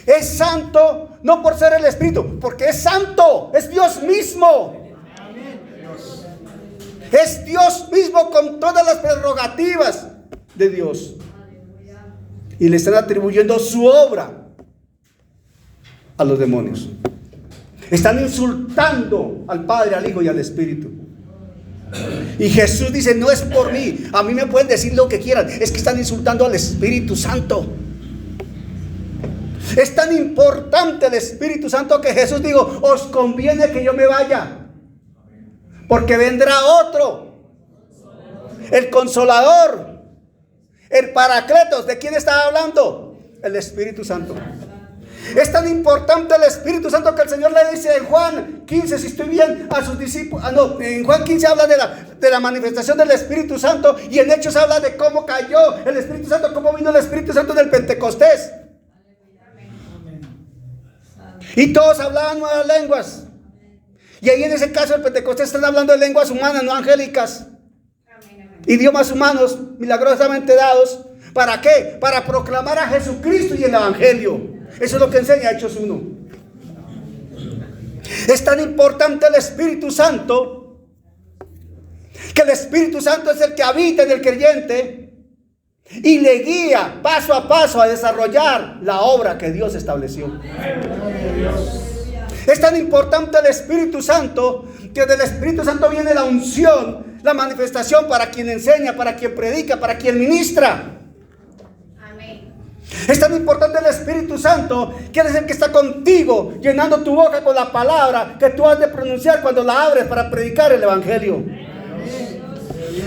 es santo no por ser el Espíritu, porque es santo, es Dios mismo. Es Dios mismo con todas las prerrogativas de Dios. Y le están atribuyendo su obra a los demonios. Están insultando al Padre, al Hijo y al Espíritu. Y Jesús dice: no es por mí, a mí me pueden decir lo que quieran, es que están insultando al Espíritu Santo. Es tan importante el Espíritu Santo que Jesús dijo: os conviene que yo me vaya, porque vendrá otro, el Consolador, el Paracletos. ¿De quién estaba hablando? El Espíritu Santo. Es tan importante el Espíritu Santo que el Señor le dice en Juan 15, si estoy bien, a sus discípulos. En Juan 15 habla de la manifestación del Espíritu Santo, y en Hechos habla de cómo cayó el Espíritu Santo, cómo vino el Espíritu Santo del Pentecostés. Y todos hablaban nuevas lenguas. Y ahí en ese caso del Pentecostés están hablando de lenguas humanas, no angélicas. Idiomas humanos milagrosamente dados. ¿Para qué? Para proclamar a Jesucristo y el Evangelio. Eso es lo que enseña Hechos 1. Es tan importante el Espíritu Santo que el Espíritu Santo es el que habita en el creyente y le guía paso a paso a desarrollar la obra que Dios estableció. Es tan importante el Espíritu Santo que del Espíritu Santo viene la unción, la manifestación para quien enseña, para quien predica, para quien ministra. Es tan importante el Espíritu Santo que es el que está contigo, llenando tu boca con la palabra que tú has de pronunciar cuando la abres para predicar el Evangelio.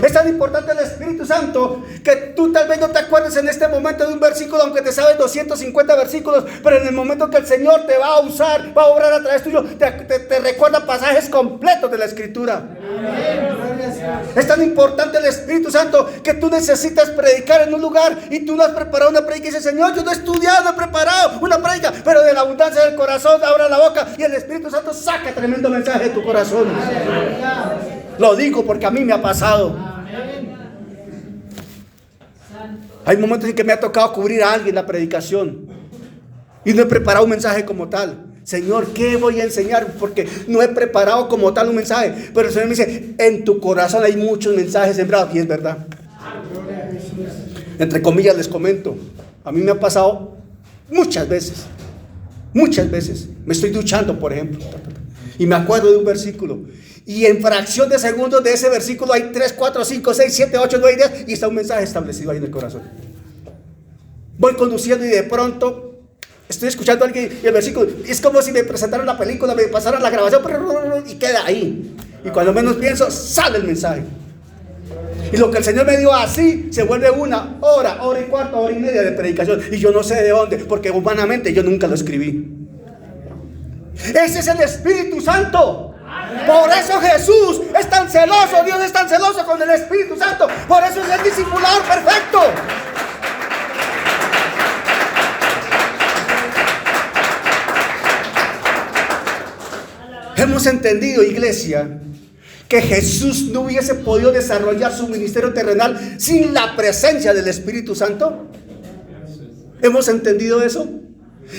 Es tan importante el Espíritu Santo que tú tal vez no te acuerdes en este momento de un versículo, aunque te sabes 250 versículos, pero en el momento que el Señor te va a usar, va a obrar a través tuyo, te recuerda pasajes completos de la Escritura. Es tan importante el Espíritu Santo que tú necesitas predicar en un lugar y tú no has preparado una predica y dices: Señor, yo no he estudiado, no he preparado una predica, pero de la abundancia del corazón abra la boca y el Espíritu Santo saca tremendo mensaje de tu corazón. Lo digo porque a mí me ha pasado. Hay momentos en que me ha tocado cubrir a alguien la predicación y no he preparado un mensaje como tal. Señor, ¿qué voy a enseñar? Porque no he preparado como tal un mensaje. Pero el Señor me dice: en tu corazón hay muchos mensajes sembrados. Y es verdad. Entre comillas les comento, a mí me ha pasado muchas veces. Me estoy duchando, por ejemplo, y me acuerdo de un versículo, y en fracción de segundos de ese versículo hay 3, 4, 5, 6, 7, 8, 9 ideas, y está un mensaje establecido ahí en el corazón. Voy conduciendo y de pronto estoy escuchando a alguien y el versículo es como si me presentaran la película, me pasaran la grabación y queda ahí. Y cuando menos pienso, sale el mensaje. Y lo que el Señor me dio así se vuelve una hora, hora y cuarto, hora y media de predicación. Y yo no sé de dónde, porque humanamente yo nunca lo escribí. Ese es el Espíritu Santo. Por eso Jesús es tan celoso, Dios es tan celoso con el Espíritu Santo. Por eso es el discipulador perfecto. Hemos entendido, iglesia, que Jesús no hubiese podido desarrollar su ministerio terrenal sin la presencia del Espíritu Santo. ¿Hemos entendido eso?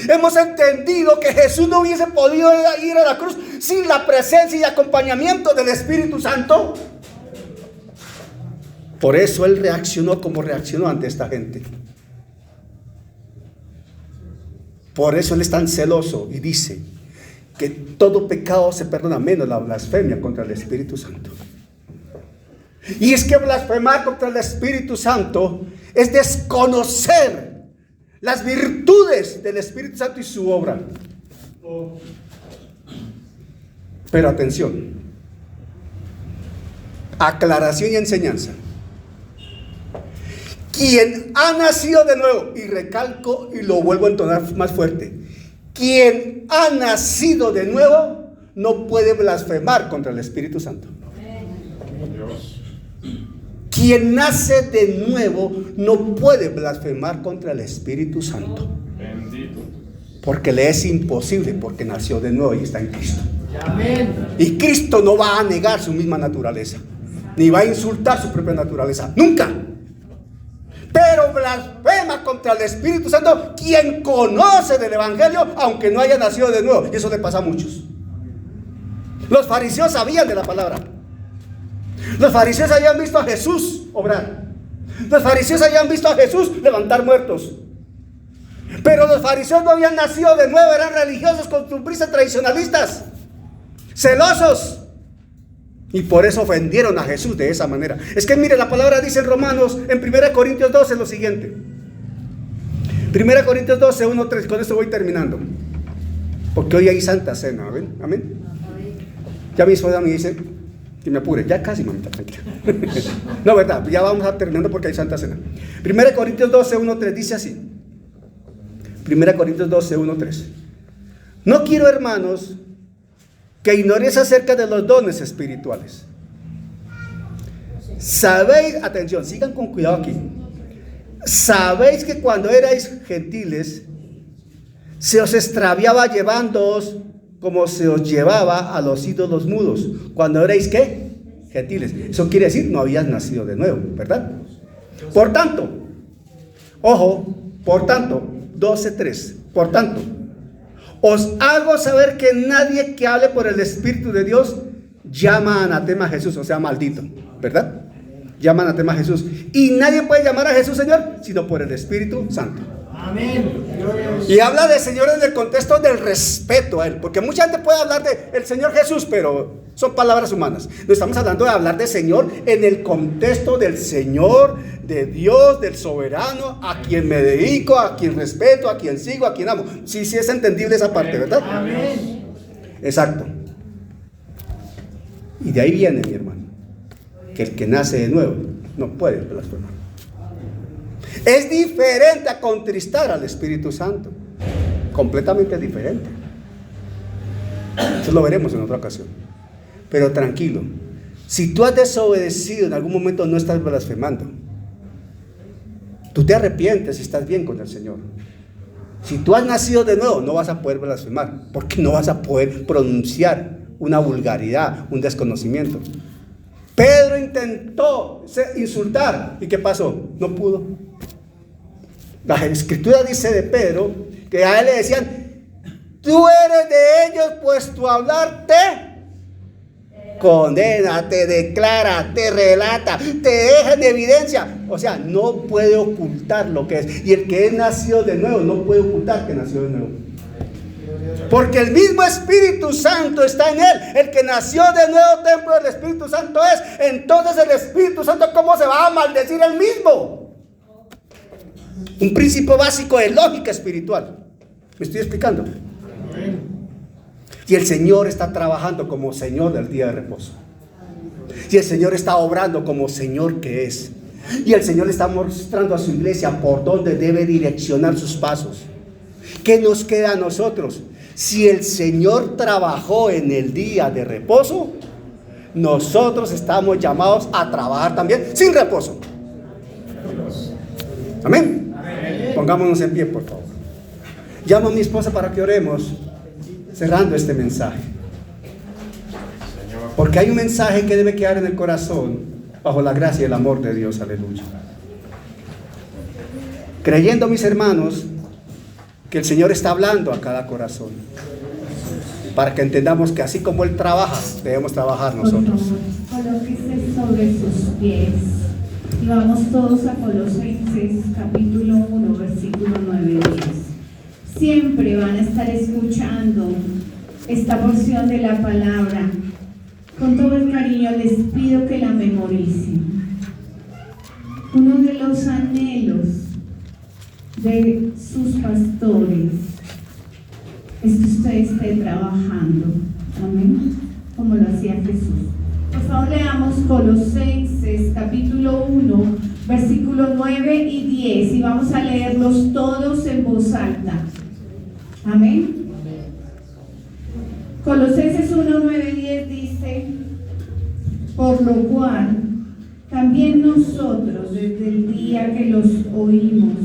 Hemos entendido que Jesús no hubiese podido ir a la cruz sin la presencia y acompañamiento del Espíritu Santo. Por eso Él reaccionó como reaccionó ante esta gente. Por eso Él es tan celoso y dice que todo pecado se perdona, menos la blasfemia contra el Espíritu Santo. Y es que blasfemar contra el Espíritu Santo es desconocer las virtudes del Espíritu Santo y su obra. Pero atención, aclaración y enseñanza. Quien ha nacido de nuevo, y recalco y lo vuelvo a entonar más fuerte, quien ha nacido de nuevo no puede blasfemar contra el Espíritu Santo. Quien nace de nuevo no puede blasfemar contra el Espíritu Santo. Porque le es imposible, porque nació de nuevo y está en Cristo. Y Cristo no va a negar su misma naturaleza, ni va a insultar su propia naturaleza, nunca. Pero blasfema contra el Espíritu Santo quien conoce del Evangelio, aunque no haya nacido de nuevo. Y eso le pasa a muchos. Los fariseos sabían de la palabra. Los fariseos habían visto a Jesús obrar. Los fariseos habían visto a Jesús levantar muertos. Pero los fariseos no habían nacido de nuevo, eran religiosos, costumbristas, tradicionalistas, celosos. Y por eso ofendieron a Jesús de esa manera. Es que mire, la palabra dice en Romanos, en 1 Corintios 12, lo siguiente. 1 Corintios 12, 1, 3, con esto voy terminando. Porque hoy hay Santa Cena, ¿amén? ¿Amén? Ya mi esposa me dice que me apure, ya casi, mamita, tranquila. No, verdad, ya vamos a terminando porque hay Santa Cena. 1 Corintios 12, 1, 3 dice así. 1 Corintios 12, 1, 3. No quiero, hermanos, que ignoréis acerca de los dones espirituales. Sabéis, atención, sigan con cuidado aquí. Sabéis que cuando erais gentiles, se os extraviaba llevándoos como se os llevaba a los ídolos mudos. Cuando erais, ¿qué? Gentiles. Eso quiere decir, no habías nacido de nuevo, ¿verdad? Por tanto, ojo, por tanto, 12:3, por tanto, os hago saber que nadie que hable por el Espíritu de Dios llama anatema a Jesús, o sea, maldito, ¿verdad? Llama anatema a Jesús. Y nadie puede llamar a Jesús Señor, sino por el Espíritu Santo. Amén. Y habla de Señor en el contexto del respeto a Él, porque mucha gente puede hablar de el Señor Jesús, pero son palabras humanas. No estamos hablando de hablar de Señor en el contexto del Señor, de Dios, del soberano, a quien me dedico, a quien respeto, a quien sigo, a quien amo. Sí, sí es entendible esa parte, ¿verdad? Amén. Exacto. Y de ahí viene, mi hermano, que el que nace de nuevo no puede blasfemar. Es diferente a contristar al Espíritu Santo. Completamente diferente. Eso lo veremos en otra ocasión. Pero tranquilo, si tú has desobedecido en algún momento, no estás blasfemando. Tú te arrepientes y estás bien con el Señor. Si tú has nacido de nuevo, no vas a poder blasfemar, porque no vas a poder pronunciar una vulgaridad, un desconocimiento. Pedro intentó insultar, ¿y qué pasó? No pudo. La Escritura dice de Pedro que a él le decían: tú eres de ellos, pues tu hablar te condena, te declara, te relata, te deja en evidencia. O sea, no puede ocultar lo que es. Y el que es nacido de nuevo no puede ocultar que nació de nuevo, porque el mismo Espíritu Santo está en él. El que nació de nuevo, templo del Espíritu Santo es. Entonces el Espíritu Santo, ¿cómo se va a maldecir él mismo? Un principio básico de lógica espiritual. ¿Me estoy explicando? Y el Señor está trabajando como Señor del día de reposo. Y el Señor está obrando como Señor que es. Y el Señor le está mostrando a su iglesia por dónde debe direccionar sus pasos. ¿Qué nos queda a nosotros? Si el Señor trabajó en el día de reposo, nosotros estamos llamados a trabajar también sin reposo. Amén. Pongámonos en pie, por favor. Llamo a mi esposa para que oremos, cerrando este mensaje. Porque hay un mensaje que debe quedar en el corazón, bajo la gracia y el amor de Dios. Aleluya. Creyendo, mis hermanos, que el Señor está hablando a cada corazón, para que entendamos que así como Él trabaja, debemos trabajar nosotros. Colóquese sobre sus pies y vamos todos a Colosenses capítulo 1 versículo 9 y 10. Siempre van a estar escuchando esta porción de la palabra. Con todo el cariño les pido que la memoricen. Uno de los anhelos de sus pastores es que usted esté trabajando, amén, como lo hacía Jesús. Por favor, leamos Colosenses capítulo 1 versículos 9 y 10 y vamos a leerlos todos en voz alta, amén. Colosenses 1, 9 y 10 dice: por lo cual también nosotros desde el día que los oímos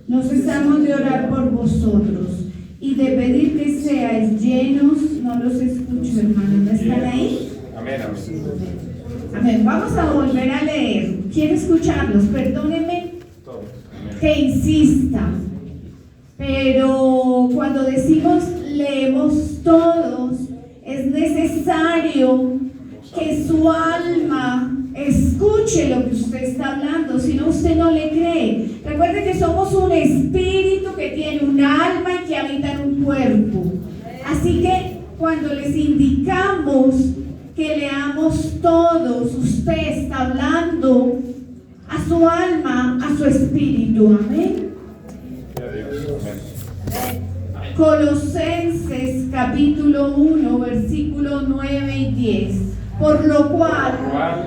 no cesamos de orar por vosotros y de pedir que seáis llenos. No los escucho, hermano, ¿no están ahí? Amén, amén. Amén. Vamos a volver a leer. Quiero escucharlos, perdónenme que insista, pero cuando decimos leemos todos, es necesario que su alma escuche lo que usted está hablando, si no usted no le cree. Recuerde que somos un espíritu que tiene un alma y que habita en un cuerpo. Así que cuando les indicamos que leamos todos, usted está hablando a su alma, a su espíritu. Amén. Colosenses capítulo 1 versículo 9 y 10. Por lo cual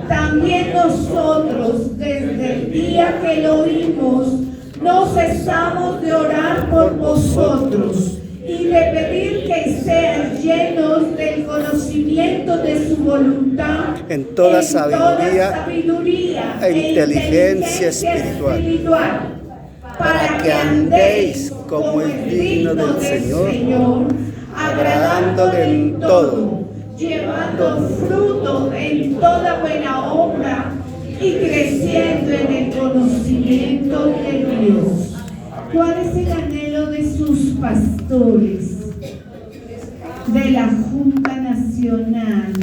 también nosotros desde el día que lo oímos no cesamos de orar por vosotros y de pedir que sean llenos del conocimiento de su voluntad En toda sabiduría e inteligencia espiritual, para que andéis como es digno del Señor, agradándole en todo, llevando fruto en toda buena obra y creciendo en el conocimiento de Dios. ¿Cuál es el anhelo de sus pastores, de la Junta Nacional,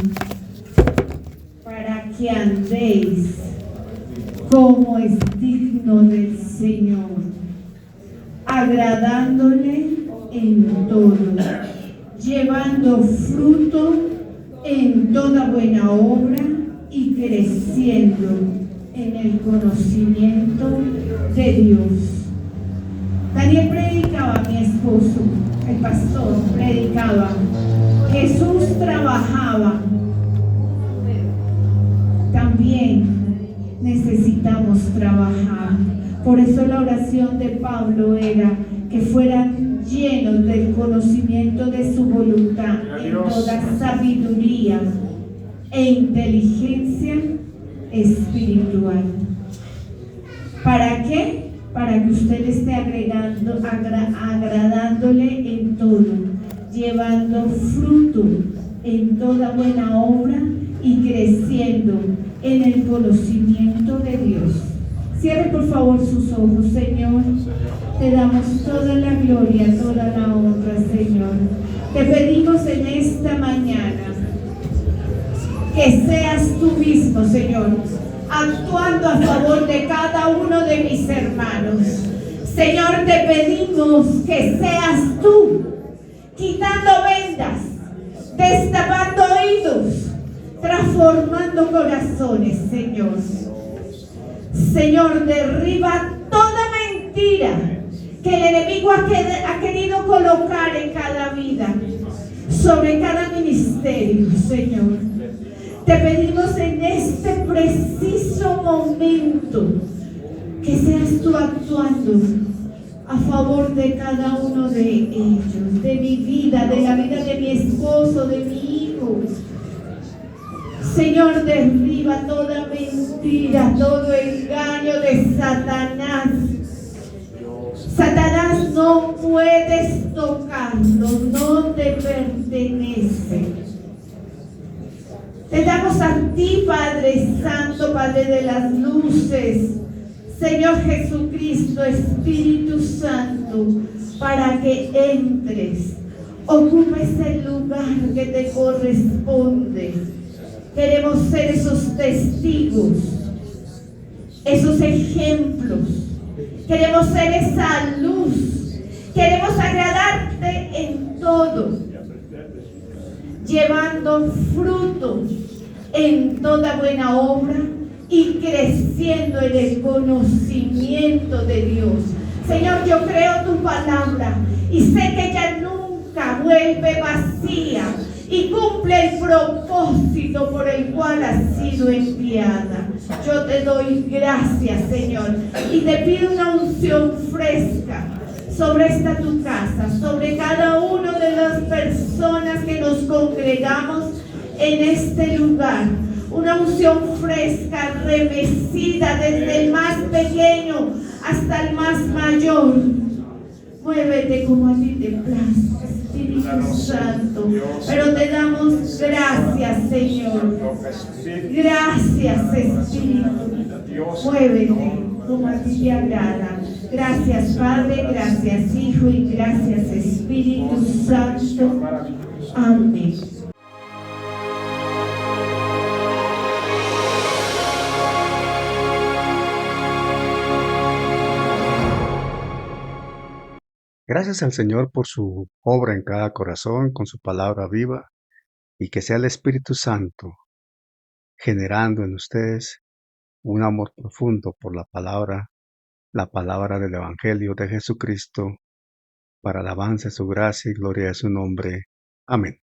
para que andéis como es digno del Señor, agradándole en todo, llevando fruto en toda buena obra y creciendo en el conocimiento de Dios? Daniel predicaba, mi esposo, el pastor predicaba, Jesús trabajaba. También necesitamos trabajar. Por eso la oración de Pablo era que fueran llenos del conocimiento de su voluntad en toda sabiduría e inteligencia espiritual. ¿Para qué? Para que usted le esté agradándole en todo, llevando fruto en toda buena obra y creciendo en el conocimiento de Dios. Cierre por favor sus ojos. Señor, te damos toda la gloria, toda la honra, Señor. Te pedimos en esta mañana que seas tú mismo, Señor, actuando a favor de cada uno de mis hermanos. Señor, te pedimos que seas tú quitando vendas, destapando oídos, transformando corazones, Señor. Señor, derriba toda mentira que el enemigo ha querido colocar en cada vida, sobre cada ministerio, Señor. Te pedimos en este preciso momento que seas tú actuando a favor de cada uno de ellos, de mi vida, de la vida de mi esposo, de mi hijo. Señor, derriba toda mentira, todo engaño de Satanás. Satanás, no puedes tocarlo, no te pertenece. Te damos a ti, Padre Santo, Padre de las luces, Señor Jesucristo, Espíritu Santo, para que entres, ocupes el lugar que te corresponde. Queremos ser esos testigos, esos ejemplos. Queremos ser esa luz. Queremos agradarte en todo, llevando fruto en toda buena obra y creciendo en el conocimiento de Dios. Señor, yo creo tu palabra y sé que ella nunca vuelve vacía y cumple el propósito por el cual ha sido enviada. Yo te doy gracias, Señor, y te pido una unción fresca sobre esta tu casa, sobre cada una de las personas que nos congregamos en este lugar. Una unción fresca, remecida desde el más pequeño hasta el más mayor. Muévete como a ti te plazca, Espíritu Santo. Pero te damos gracias, Señor. Gracias, Espíritu. Muévete como a ti te agrada. Gracias, Padre, gracias, Hijo, y gracias, Espíritu Santo. Amén. Gracias al Señor por su obra en cada corazón, con su palabra viva, y que sea el Espíritu Santo generando en ustedes un amor profundo por la palabra del Evangelio de Jesucristo, para alabanza de su gracia y gloria de su nombre. Amén.